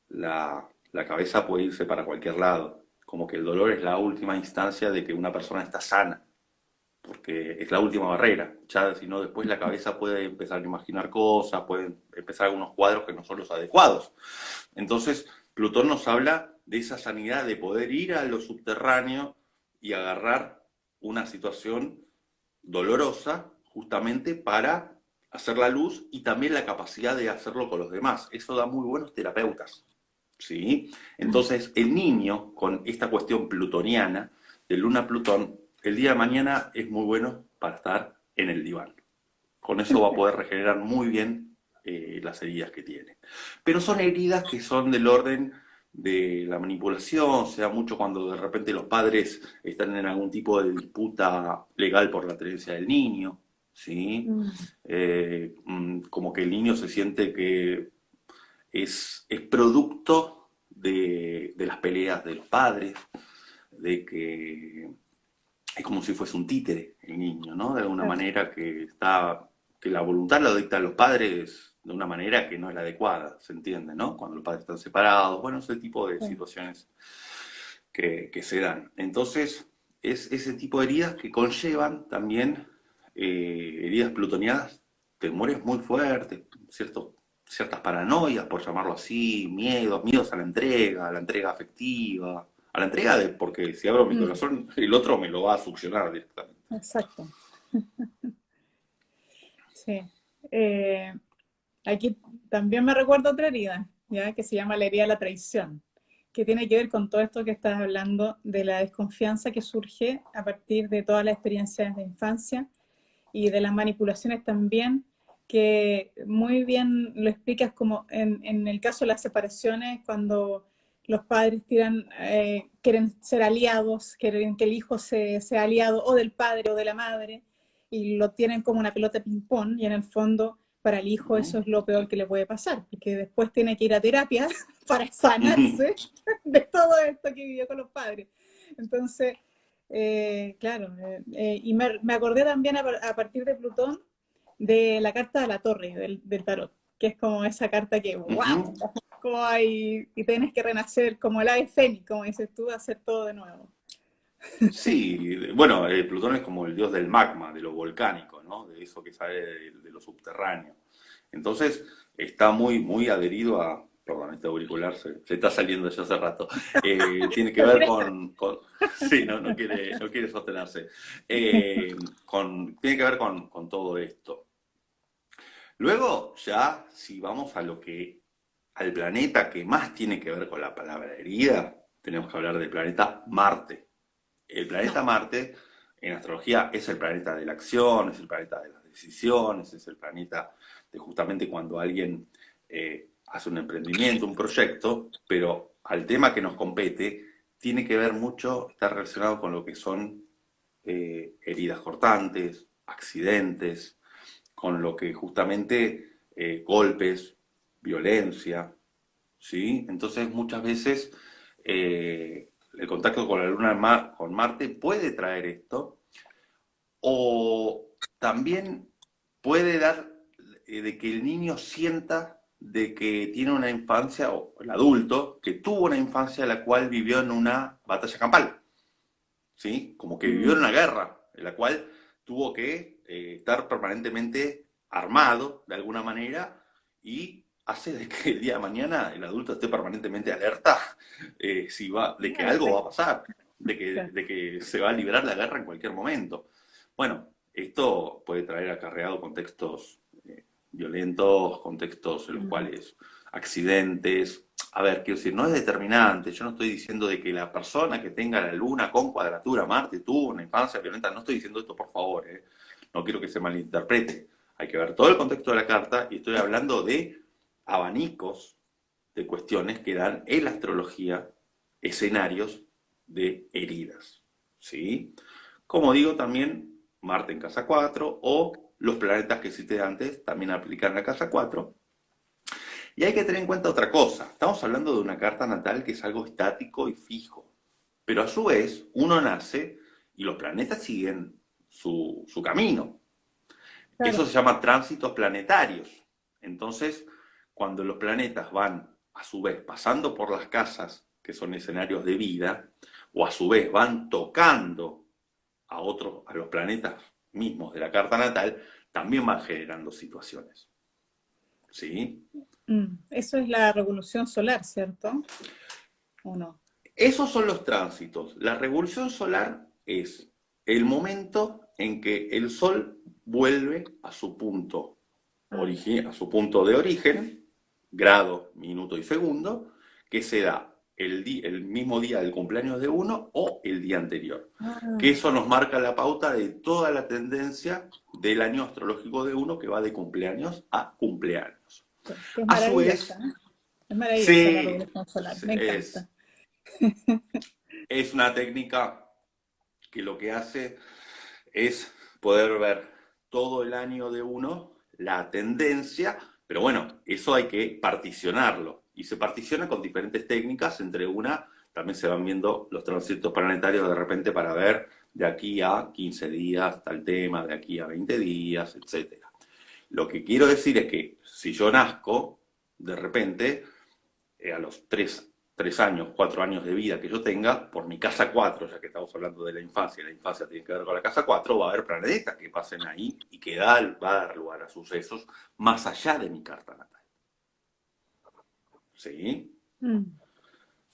la cabeza puede irse para cualquier lado. Como que el dolor es la última instancia de que una persona está sana, porque es la última barrera. Ya si no, después la cabeza puede empezar a imaginar cosas, pueden empezar algunos cuadros que no son los adecuados. Entonces, Plutón nos habla de esa sanidad de poder ir a lo subterráneo y agarrar una situación dolorosa justamente para hacer la luz y también la capacidad de hacerlo con los demás. Eso da muy buenos terapeutas, ¿sí? Entonces, el niño, con esta cuestión plutoniana, de Luna-Plutón, el día de mañana es muy bueno para estar en el diván. Con eso va a poder regenerar muy bien las heridas que tiene. Pero son heridas que son del orden de la manipulación, se da mucho cuando de repente los padres están en algún tipo de disputa legal por la tenencia del niño, ¿sí? Mm. Como que el niño se siente que es producto de las peleas de los padres, de que es como si fuese un títere el niño, ¿no? De alguna Claro. manera que la voluntad la dictan los padres de una manera que no es la adecuada, se entiende, ¿no? Cuando los padres están separados, bueno, ese tipo de Sí. situaciones que se dan. Entonces, es ese tipo de heridas que conllevan también heridas plutonianas, temores muy fuertes, ciertas paranoias, por llamarlo así, miedos a la entrega afectiva, a la entrega de, porque si abro mi Mm, corazón, el otro me lo va a succionar directamente. exacto. Sí. Eh, Aquí también me recuerdo otra herida, ¿ya? Que se llama la herida de la traición, que tiene que ver con todo esto que estás hablando de la desconfianza que surge a partir de todas las experiencias de infancia y de las manipulaciones también, que muy bien lo explicas como en el caso de las separaciones, cuando los padres quieren ser aliados, quieren que el hijo sea aliado o del padre o de la madre, y lo tienen como una pelota de ping-pong, y en el fondo para el hijo eso Ujú. es lo peor que le puede pasar, porque después tiene que ir a terapia para Ujú. sanarse de todo esto que vivió con los padres. Entonces, claro, y me acordé también a partir de Plutón de la carta de la torre del tarot, que es como esa carta que, wow, Ujú. como hay, y tienes que renacer como el ave fénix, como dices tú, hacer todo de nuevo. Sí, bueno, Plutón es como el dios del magma, de lo volcánico, ¿no? De eso que sale de lo subterráneo. Entonces, está muy, muy adherido a, perdón, este auricular se está saliendo ya hace rato. Tiene que Lo ver tienes acá. sí, no quiere sostenerse. Tiene que ver con todo esto. Luego, ya, si vamos al planeta que más tiene que ver con la palabra herida, tenemos que hablar del planeta Marte. El planeta Vale. Marte, en astrología, es el planeta de la acción, es el planeta de las decisiones, es el planeta de justamente cuando alguien hace un emprendimiento, un proyecto, pero al tema que nos compete, tiene que ver mucho, está relacionado con lo que son heridas cortantes, accidentes, con lo que justamente golpes, violencia, ¿sí? Entonces muchas veces el contacto con la Luna con Marte puede traer esto, o también puede dar de que el niño sienta de que tiene una infancia, o el adulto, que tuvo una infancia en la cual vivió en una batalla campal, ¿sí? Como que vivió en Mm, una guerra, en la cual tuvo que estar permanentemente armado de alguna manera y hace de que el día de mañana el adulto esté permanentemente alerta de que claro, algo va a pasar, de que, claro. de que se va a liberar la guerra en cualquier momento. Bueno, esto puede traer acarreado contextos violentos, contextos en los Mm, cuales accidentes. A ver, quiero decir, no es determinante. Yo no estoy diciendo de que la persona que tenga la Luna con cuadratura Marte tuvo una infancia violenta. No estoy diciendo esto, por favor. No quiero que se malinterprete. Hay que ver todo el contexto de la carta y estoy hablando de abanicos de cuestiones que dan en la astrología escenarios de heridas. ¿Sí? Como digo, también Marte en casa 4 o los planetas que cité antes también aplican a la casa 4. Y hay que tener en cuenta otra cosa. Estamos hablando de una carta natal que es algo estático y fijo. Pero a su vez, uno nace y los planetas siguen su camino. Eso claro. se llama tránsitos planetarios. Entonces, cuando los planetas van, a su vez, pasando por las casas, que son escenarios de vida, o a su vez van tocando a los planetas mismos de la carta natal, también van generando situaciones. ¿Sí? Eso es la revolución solar, ¿cierto? ¿O no? Esos son los tránsitos. La revolución solar es el momento en que el Sol vuelve a su punto, Ah, ya. a su punto de origen, grado, minuto y segundo, que se da el mismo día del cumpleaños de uno o el día anterior. Que Ah, eso nos marca la pauta de toda la tendencia del año astrológico de uno que va de cumpleaños a cumpleaños. que es A su maravillosa, vez, ¿eh? Es maravillosa la sí, revolución solar, me encanta. es una técnica que lo que hace es poder ver todo el año de uno, la tendencia, pero bueno, eso hay que particionarlo. Y se particiona con diferentes técnicas, entre una, también se van viendo los tránsitos planetarios de repente para ver de aquí a 15 días tal tema, de aquí a 20 días, etcétera. Lo que quiero decir es que si yo nazco, de repente, a los 3 años, 4 años de vida que yo tenga, por mi casa 4, ya que estamos hablando de la infancia tiene que ver con la casa 4, va a haber planetas que pasen ahí y que va a dar lugar a sucesos más allá de mi carta natal. ¿Sí? Mm.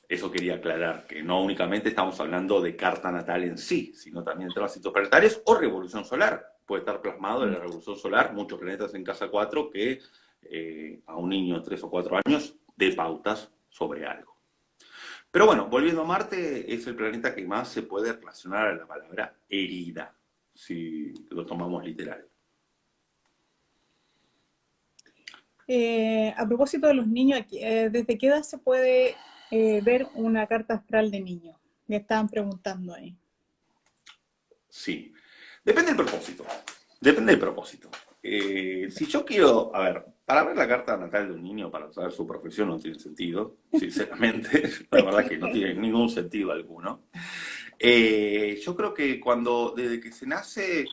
Eso quería aclarar, que no únicamente estamos hablando de carta natal en sí, sino también de tránsitos planetarios o revolución solar. Puede estar plasmado en la revolución solar, muchos planetas en casa 4 que a un niño de 3 o 4 años de pautas sobre algo. Pero bueno, volviendo a Marte, es el planeta que más se puede relacionar a la palabra herida, si lo tomamos literal. A propósito de los niños, ¿desde qué edad se puede ver una carta astral de niño? Me estaban preguntando ahí. Sí, depende del propósito. Depende del propósito. Si yo quiero, a ver, para ver la carta natal de un niño, para saber su profesión, no tiene sentido, sinceramente, la verdad que no tiene ningún sentido alguno. Yo creo que desde que se nace,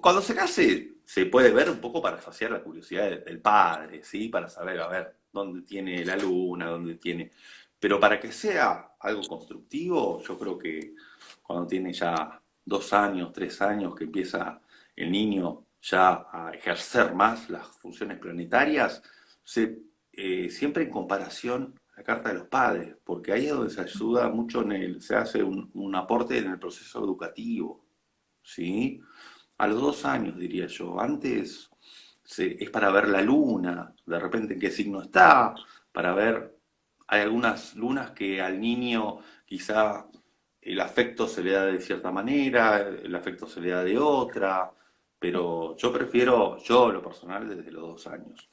cuando se nace, se puede ver un poco para saciar la curiosidad del padre, ¿sí? Para saber, a ver, dónde tiene la luna, dónde tiene. Pero para que sea algo constructivo, yo creo que cuando tiene ya 2 años, 3 años, que empieza el niño ya a ejercer más las funciones planetarias, siempre en comparación la carta de los padres, porque ahí es donde se ayuda mucho se hace un aporte en el proceso educativo, ¿sí? A los 2 años, diría yo. Antes es para ver la luna, de repente en qué signo está, para ver, hay algunas lunas que al niño quizá el afecto se le da de cierta manera, el afecto se le da de otra, pero yo prefiero, yo lo personal, desde los 2 años.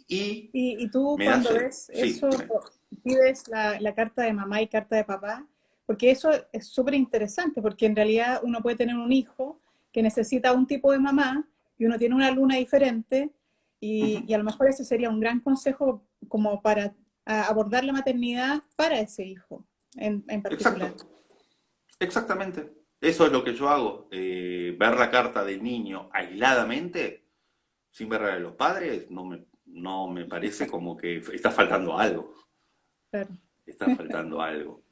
Y Y tú me da, cuando ves sí, eso, dime. pides la carta de mamá y carta de papá, porque eso es súper interesante, porque en realidad uno puede tener un hijo que necesita un tipo de mamá y uno tiene una luna diferente Ujú. y a lo mejor ese sería un gran consejo como para abordar la maternidad para ese hijo en Exacto, particular. exactamente. Eso es lo que yo hago. Ver la carta del niño aisladamente, sin ver a la de los padres, no me parece como que está faltando algo. Claro. Está faltando algo.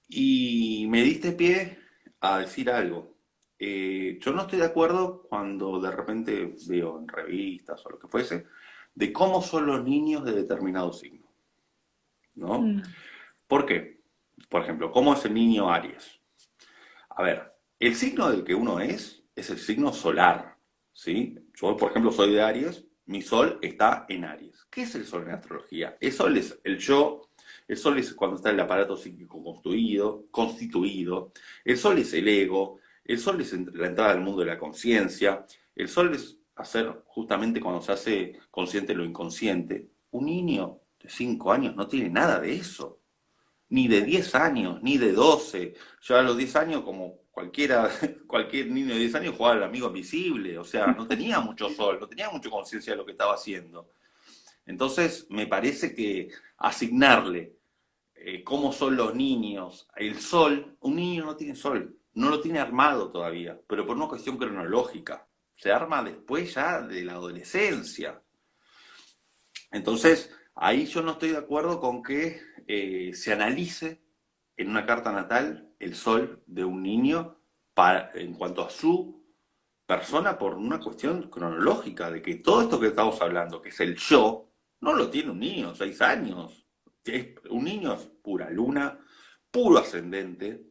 Y me diste pie a decir algo. Yo no estoy de acuerdo cuando de repente veo en revistas o lo que fuese, de cómo son los niños de determinado signo, ¿no? Mm, ¿Por qué? Por ejemplo, ¿cómo es el niño Aries? A ver, el signo del que uno es el signo solar, ¿sí? Yo, por ejemplo, soy de Aries, mi sol está en Aries. ¿Qué es el sol en astrología? El sol es el yo, el sol es cuando está el aparato psíquico constituido, el sol es el ego, el sol es la entrada al mundo de la conciencia, el sol es hacer justamente cuando se hace consciente lo inconsciente. Un niño de 5 años no tiene nada de eso, ni de 10 años, ni de 12. Yo a los 10 años, como cualquier niño de 10 años, jugaba al amigo invisible, o sea, no tenía mucho sol, no tenía mucha conciencia de lo que estaba haciendo. Entonces, me parece que asignarle cómo son los niños, el sol, un niño no tiene sol, no lo tiene armado todavía, pero por una cuestión cronológica. Se arma después ya de la adolescencia. Entonces, ahí yo no estoy de acuerdo con que se analice en una carta natal el sol de un niño en cuanto a su persona por una cuestión cronológica, de que todo esto que estamos hablando, que es el yo, no lo tiene un niño de 6 años. Un niño es pura luna, puro ascendente,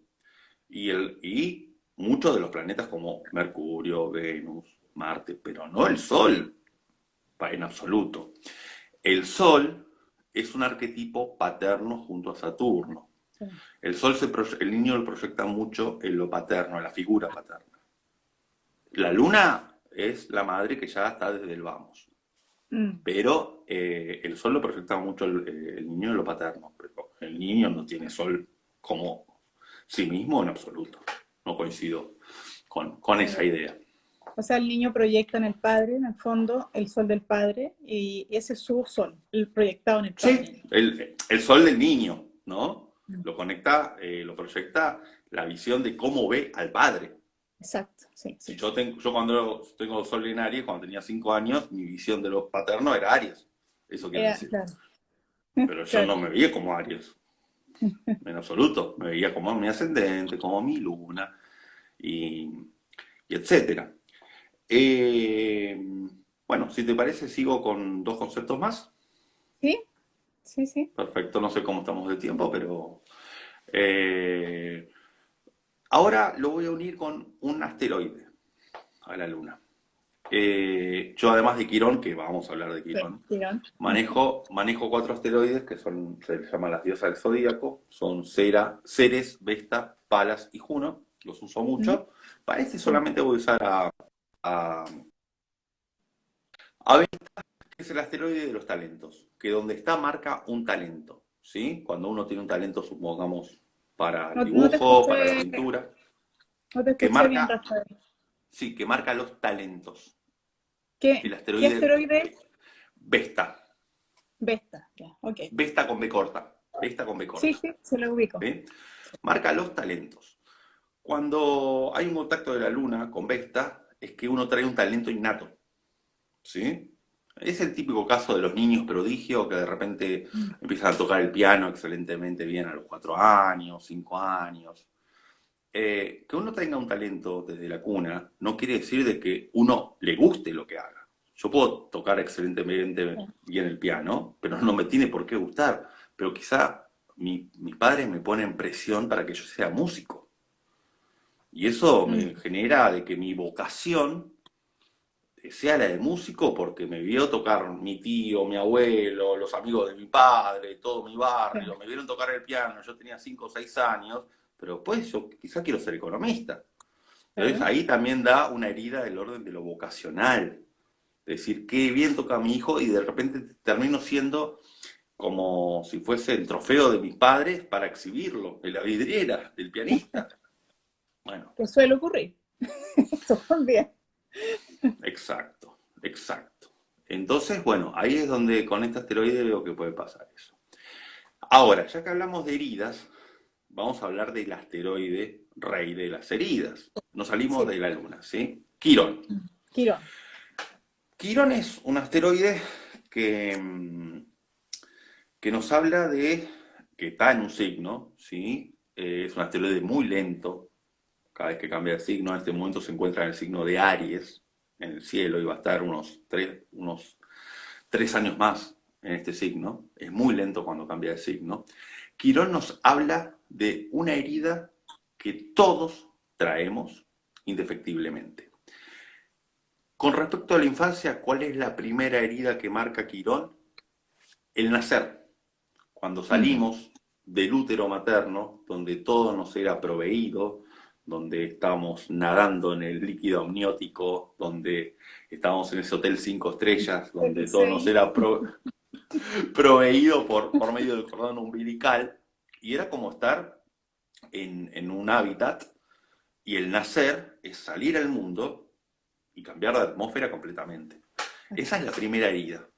y muchos de los planetas como Mercurio, Venus, Marte, pero no el Sol, en absoluto. El Sol es un arquetipo paterno junto a Saturno. Sí. El Sol, el niño lo proyecta mucho en lo paterno, en la figura paterna. La Luna es la madre que ya está desde el vamos. Mm. Pero el Sol lo proyecta mucho el niño en lo paterno. Pero el niño no tiene Sol como sí mismo en absoluto. No coincido con esa idea. O sea, el niño proyecta en el padre, en el fondo, el sol del padre, y ese es su sol, el proyectado en el padre. Sí, el Sol del niño, ¿no? Mm. Lo conecta, lo proyecta la visión de cómo ve al padre. Exacto, sí, Si sí, sí. yo cuando tengo Sol en Aries, cuando tenía 5 años, mi visión de lo paterno era Aries. Eso quiere decir. Claro, Pero yo claro. no me veía como Aries, en absoluto. Me veía como mi ascendente, como mi luna, y, y etcétera. Eh, bueno, si te parece, sigo con dos conceptos más. Sí, sí, sí. Perfecto, no sé cómo estamos de tiempo, pero eh, ahora lo voy a unir con un asteroide a la Luna. Yo además de Quirón, que vamos a hablar de Sí, Quirón, Tirón. manejo cuatro asteroides que son, se les llama las diosas del zodíaco, son Ceres, Vesta, Palas y Juno, los uso Mm. mucho. Para este Sí. solamente voy a usar a, a Vesta, que es el asteroide de los talentos, que donde está marca un talento, ¿sí? Cuando uno tiene un talento, supongamos, para el No, no te dibujo, para la escuché, pintura, no te que escuché bien, marca, Rafael. sí, que marca los talentos. El ¿Qué asteroide asteroide? Vesta, Vesta, ya, ok. Vesta con B corta, Vesta con B Sí, corta, sí, se lo ubico. ¿sí? Marca los talentos. Cuando hay un contacto de la luna con Vesta, es que uno trae un talento innato, ¿sí? Es el típico caso de los niños prodigio que de repente Mm. empiezan a tocar el piano excelentemente bien a los 4 años, 5 años. Que uno tenga un talento desde la cuna no quiere decir de que uno le guste lo que haga. Yo puedo tocar excelentemente bien el piano, pero no me tiene por qué gustar. Pero quizá mis padres me ponen presión para que yo sea músico. Y eso me Mm. genera de que mi vocación sea la de músico porque me vio tocar mi tío, mi abuelo, los amigos de mi padre, todo mi Sí, barrio, me vieron tocar el piano, yo tenía 5 o 6 años, pero pues yo quizá quiero ser economista. Entonces claro. ahí también da una herida del orden de lo vocacional. Es decir, qué bien toca mi hijo y de repente termino siendo como si fuese el trofeo de mis padres para exhibirlo en la vidriera del pianista. Bueno, Que suele ocurrir. Eso también. exacto, exacto. Entonces, bueno, ahí es donde con este asteroide veo que puede pasar eso. Ahora, ya que hablamos de heridas, vamos a hablar del asteroide rey de las heridas. Nos salimos Sí. de la Luna, ¿sí? Quirón. Quirón. Quirón es un asteroide que, que nos habla de que está en un signo, ¿sí? Es un asteroide muy lento, cada vez que cambia de signo, en este momento se encuentra en el signo de Aries, en el cielo, y va a estar unos 3 años más en este signo. Es muy lento cuando cambia de signo. Quirón nos habla de una herida que todos traemos indefectiblemente. Con respecto a la infancia, ¿cuál es la primera herida que marca Quirón? El nacer. Cuando Mm. salimos del útero materno, donde todo nos era proveído, donde estábamos nadando en el líquido amniótico, donde estábamos en ese hotel 5 estrellas, donde todo nos Feliz. era proveído por medio del cordón umbilical, y era como estar en un hábitat, y el nacer es salir al mundo y cambiar de atmósfera completamente. Esa es la primera herida.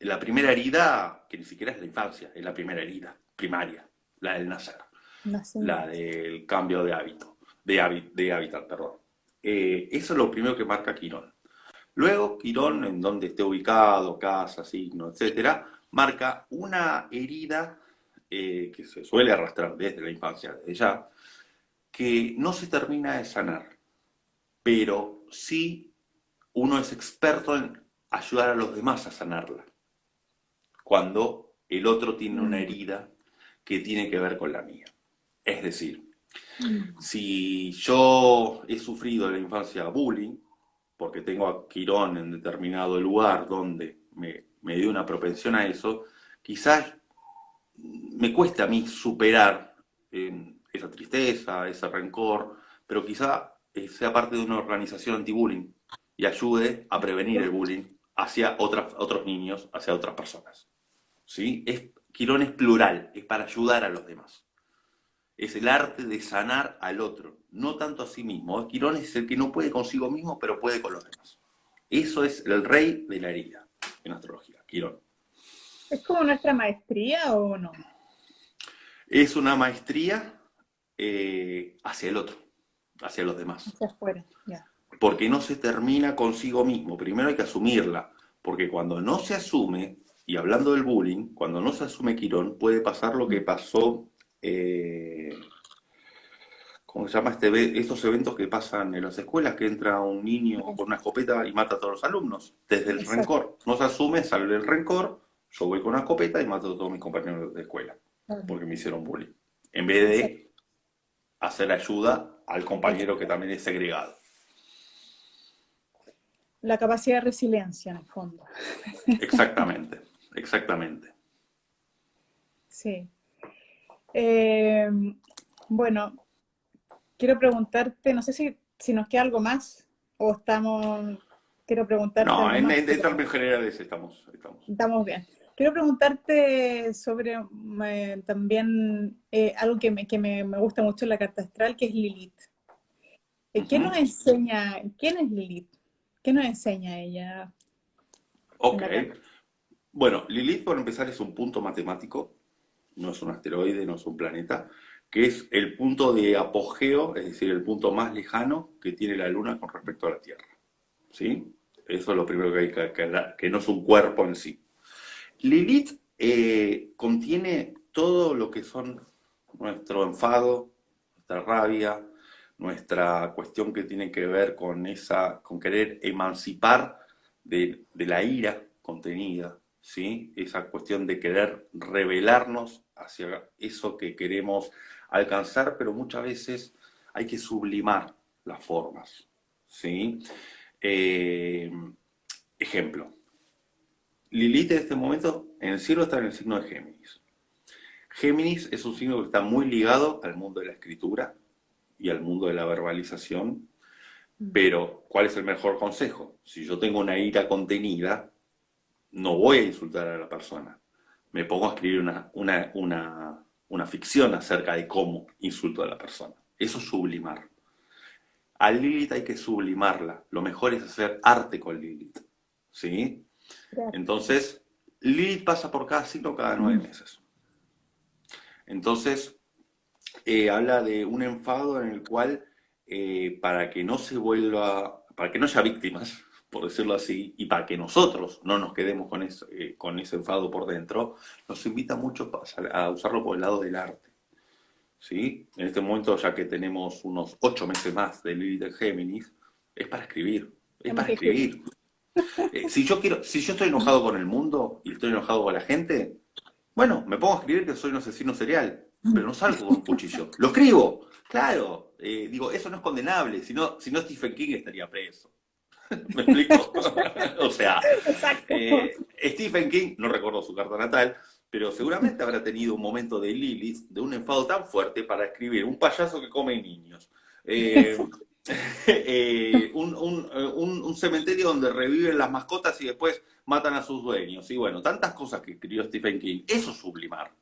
La primera herida, que ni siquiera es la infancia, es la primera herida primaria, la del nacer, la Nacimiento. del cambio de hábito, de hábitat, perdón. Eso es lo primero que marca Quirón. Luego, Quirón, en donde esté ubicado, casa, signo, etcétera, marca una herida que se suele arrastrar desde la infancia, desde ya, que no se termina de sanar, pero sí uno es experto en ayudar a los demás a sanarla, cuando el otro tiene una Mm. herida que tiene que ver con la mía. Es decir, Mm. Si yo he sufrido en la infancia bullying, porque tengo a Quirón en determinado lugar donde me dio una propensión a eso, quizás me cuesta a mí superar esa tristeza, ese rencor, pero quizá sea parte de una organización anti-bullying y ayude a prevenir el bullying hacia otros niños, hacia otras personas. ¿Sí? Quirón es plural, es para ayudar a los demás. Es el arte de sanar al otro, no tanto a sí mismo. Quirón es el que no puede consigo mismo, pero puede con los demás. Eso es el rey de la herida en astrología, Quirón. ¿Es como nuestra maestría o no? Es una maestría hacia el otro, hacia los demás. Hacia afuera, ya. Porque no se termina consigo mismo. Primero hay que asumirla. Porque cuando no se asume, y hablando del bullying, cuando no se asume Quirón, puede pasar lo que pasó, ¿cómo se llama? Estos eventos que pasan en las escuelas, que entra un niño con una escopeta y mata a todos los alumnos. Desde el Exacto. rencor. No se asume, sale el rencor, yo voy con una escopeta y mato a todos mis compañeros de escuela. Claro, Porque me hicieron bullying. En vez exacto. de hacer ayuda al compañero que también es segregado. La capacidad de resiliencia, en el fondo. Exactamente, exactamente. Sí. Eh, bueno, quiero preguntarte, no sé si nos queda algo más o estamos, quiero preguntarte No, algunos, en términos generales estamos. estamos bien. Quiero preguntarte sobre también algo me gusta mucho en la carta astral, que es Lilith. ¿Qué nos Ujú. enseña? ¿Quién es Lilith? ¿Qué nos enseña ella en Ok. la carta? Bueno, Lilith, por empezar, es un punto matemático, no es un asteroide, no es un planeta, que es el punto de apogeo, es decir, el punto más lejano que tiene la Luna con respecto a la Tierra. ¿Sí? Eso es lo primero que hay que aclarar, que no es un cuerpo en sí. Lilith contiene todo lo que son nuestro enfado, nuestra rabia, nuestra cuestión que tiene que ver con querer emancipar de la ira contenida, ¿sí? Esa cuestión de querer rebelarnos hacia eso que queremos alcanzar, pero muchas veces hay que sublimar las formas, ¿sí? Eh, ejemplo, Lilith en este momento en el cielo está en el signo de Géminis. Géminis es un signo que está muy ligado al mundo de la escritura y al mundo de la verbalización, Mm. pero ¿cuál es el mejor consejo? Si yo tengo una ira contenida, no voy a insultar a la persona. Me pongo a escribir una ficción acerca de cómo insulto a la persona. Eso es sublimar. A Lilith hay que sublimarla. Lo mejor es hacer arte con Lilith. ¿Sí? Entonces, Lilith pasa por cada signo cada 9 meses. Entonces, habla de un enfado en el cual, para que no se vuelva, para que no haya víctimas, por decirlo así, y para que nosotros no nos quedemos con ese enfado por dentro, nos invita mucho a usarlo por el lado del arte. ¿Sí? En este momento, ya que tenemos unos 8 meses más de Lilith en Géminis, es para escribir, es Tenemos para que escribir. escribir. Si yo estoy enojado con el mundo y estoy enojado con la gente, bueno, me pongo a escribir que soy un asesino serial, pero no salgo con un cuchillo. Lo escribo, claro. Digo, eso no es condenable, si no Stephen King estaría preso. ¿Me explico? O sea, Exacto. Stephen King, no recuerdo su carta natal, pero seguramente habrá tenido un momento de Lilith, de un enfado tan fuerte para escribir un payaso que come niños. Eh, un cementerio donde reviven las mascotas y después matan a sus dueños. Y bueno, tantas cosas que escribió Stephen King. Eso es sublimar.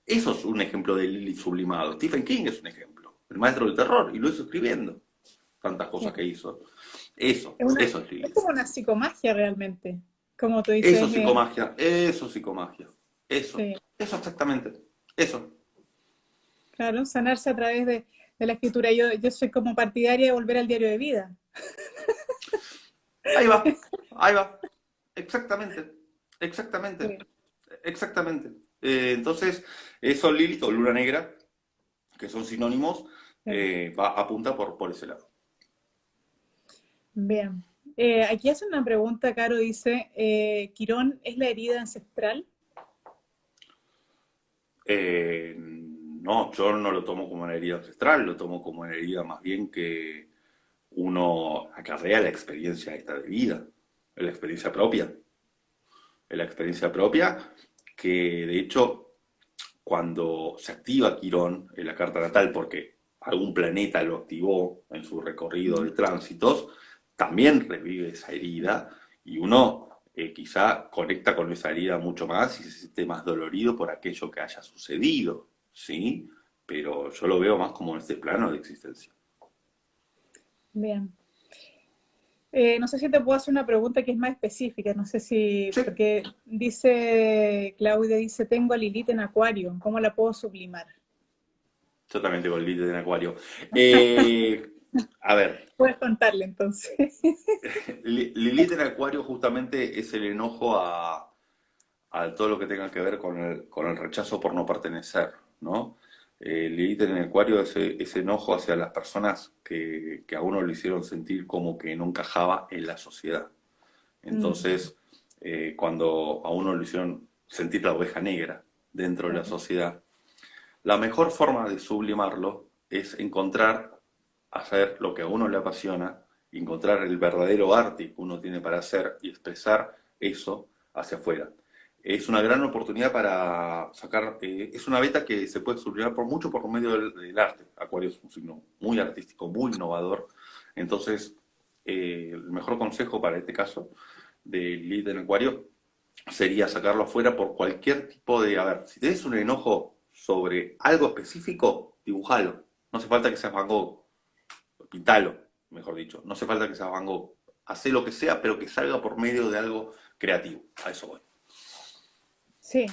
Eso es un ejemplo de Lilith sublimado. Stephen King es un ejemplo. El maestro del terror. Y lo hizo escribiendo. Tantas cosas que hizo. Eso es Es Lilith. como una psicomagia realmente, como tú Eso dices. es psicomagia. Eso es psicomagia. Eso. Sí, Eso exactamente. Eso. claro, sanarse a través de la escritura. Yo soy como partidaria de volver al diario de vida. Ahí va. Ahí va. Exactamente. Sí, Exactamente. Exactamente. Entonces, eso Lilith o Luna Negra, que son sinónimos, sí. apunta por ese lado. Bien. Aquí hace una pregunta, Caro, dice, ¿Quirón es la herida ancestral? no, yo no lo tomo como una herida ancestral, lo tomo como una herida más bien que uno acarrea la experiencia esta de vida, la experiencia propia. La experiencia propia que de hecho cuando se activa Quirón en la carta natal, porque algún planeta lo activó en su recorrido de tránsitos, también revive esa herida y uno quizá conecta con esa herida mucho más y se siente más dolorido por aquello que haya sucedido, ¿sí? Pero yo lo veo más como en este plano de existencia. Bien. No sé si te puedo hacer una pregunta que es más específica, no sé si, Sí, porque dice, Claudia dice, tengo a Lilith en Acuario, ¿cómo la puedo sublimar? yo también tengo el líder en Acuario. Eh, a ver, Puedes contarle entonces. Lilith en Acuario justamente es el enojo a todo lo que tenga que ver con el rechazo por no pertenecer, ¿no? Lilith en Acuario es ese enojo hacia las personas que a uno le hicieron sentir como que no encajaba en la sociedad. Mm, Entonces, cuando a uno le hicieron sentir la oveja negra dentro de la claro. sociedad, la mejor forma de sublimarlo es encontrar, hacer lo que a uno le apasiona, encontrar el verdadero arte que uno tiene para hacer y expresar eso hacia afuera. Es una gran oportunidad para sacar, es una beta que se puede sublimar por mucho por medio del arte. Acuario es un signo muy artístico, muy innovador. Entonces, el mejor consejo para este caso del lead en Acuario sería sacarlo afuera por cualquier tipo de... A ver, si tenés un enojo sobre algo específico, dibujalo. No hace falta que seas Van Gogh, pintalo, mejor dicho. No hace falta que seas Van Gogh. Hacé lo que sea, pero que salga por medio de algo creativo. A eso voy. Sí,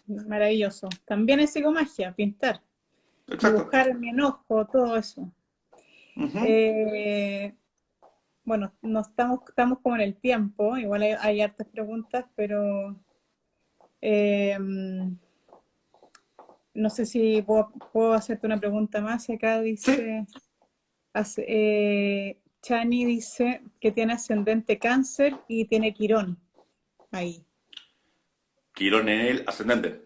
maravilloso. También es psicomagia, pintar, Exacto. dibujar mi enojo, todo eso. Ujú. Eh, bueno, no estamos como en el tiempo, igual hay hartas preguntas, pero eh, no sé si puedo hacerte una pregunta más. Y acá Sí. dice, Chani dice que tiene ascendente cáncer y tiene Quirón ahí, Quirón en el ascendente.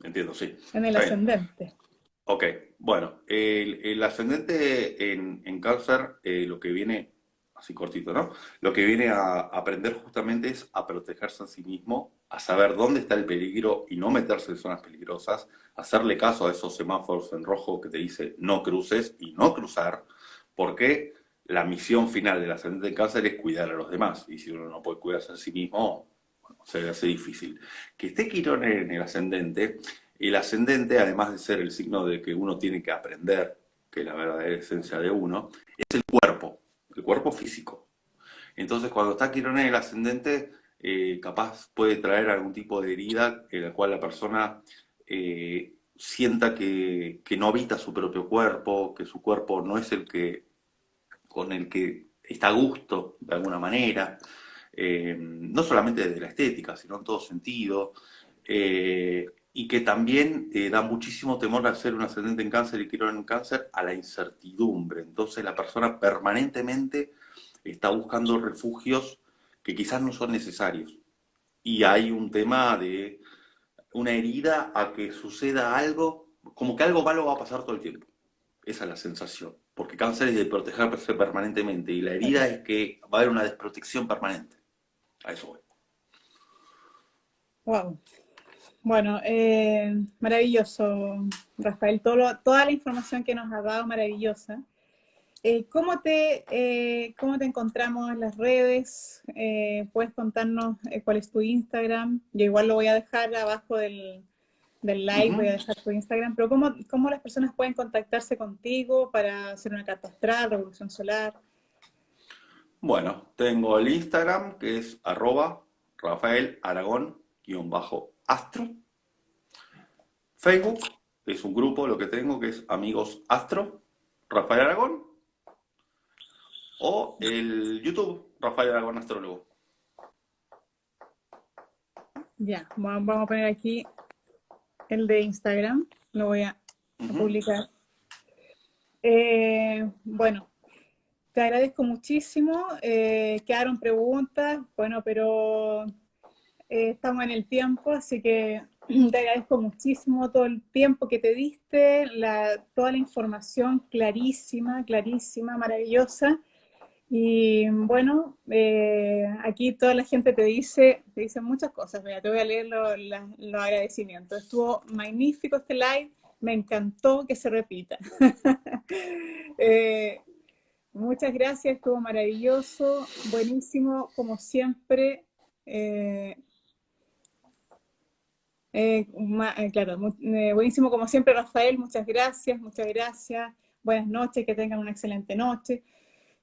Entiendo, sí. en el Está bien. ascendente. Ok, bueno, el ascendente en cáncer, lo que viene, así cortito, ¿no? Lo que viene a aprender justamente es a protegerse a sí mismo, a saber dónde está el peligro y no meterse en zonas peligrosas, hacerle caso a esos semáforos en rojo que te dice no cruces y no cruzar, porque la misión final del ascendente en cáncer es cuidar a los demás, y si uno no puede cuidarse a sí mismo, bueno, se le hace difícil. Que esté Quirón en el ascendente, además de ser el signo de que uno tiene que aprender, que es la verdadera esencia de uno, es el cuerpo físico. Entonces, cuando está Quirón en el ascendente, capaz puede traer algún tipo de herida en la cual la persona sienta que no habita su propio cuerpo, que su cuerpo no es el que con el que está a gusto de alguna manera, no solamente desde la estética, sino en todo sentido, y que también da muchísimo temor al ser un ascendente en cáncer y Quirón en cáncer a la incertidumbre. Entonces la persona permanentemente está buscando refugios que quizás no son necesarios. Y hay un tema de una herida a que suceda algo, como que algo malo va a pasar todo el tiempo. Esa es la sensación. Porque cáncer es de protegerse permanentemente y la herida es que va a haber una desprotección permanente. A eso voy. Wow. Bueno, maravilloso, Rafael. Toda la información que nos ha dado, maravillosa. ¿Cómo te encontramos en las redes? ¿Puedes contarnos cuál es tu Instagram? Yo igual lo voy a dejar abajo del live, voy a Ujú. dejar tu Instagram, pero ¿cómo las personas pueden contactarse contigo para hacer una carta astral, revolución solar? Bueno, tengo el Instagram que es Rafael Aragón-astro. Facebook es un grupo, lo que tengo que es Amigos Astro, Rafael Aragón. O el YouTube, Rafael Aragón Astrólogo. Ya, vamos a poner aquí el de Instagram, lo voy a Ujú. publicar. Bueno, te agradezco muchísimo. Quedaron preguntas, bueno, pero estamos en el tiempo, así que Te agradezco muchísimo todo el tiempo que te diste, toda la información clarísima, clarísima, maravillosa. Y bueno, aquí toda la gente te dice muchas cosas. Mira, te voy a leer los agradecimientos. Estuvo magnífico este live, me encantó que se repita. Eh, muchas gracias, estuvo maravilloso, buenísimo, como siempre. Eh, claro, buenísimo como siempre, Rafael, muchas gracias, muchas gracias. Buenas noches, que tengan una excelente noche.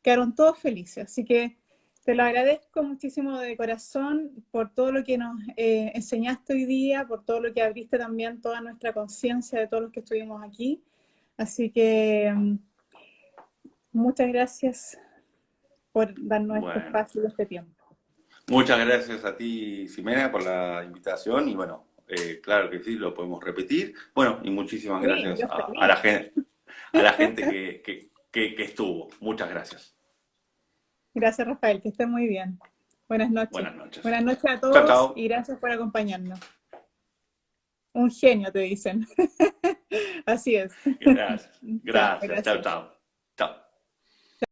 Quedaron todos felices, así que te lo agradezco muchísimo de corazón por todo lo que nos enseñaste hoy día, por todo lo que abriste también toda nuestra conciencia de todos los que estuvimos aquí. Así que muchas gracias por darnos este Bueno, espacio y este tiempo. muchas gracias a ti, Ximena, por la invitación y bueno, claro que sí, lo podemos repetir. Bueno, y muchísimas Sí, gracias yo a feliz. a la gente que estuvo. Muchas gracias. Gracias, Rafael, que esté muy bien. Buenas noches. Buenas noches. Buenas noches a Chao, todos chao. y gracias por acompañarnos. Un genio, te dicen. Así es. Gracias. Chao, Gracias. Chao, gracias. chao.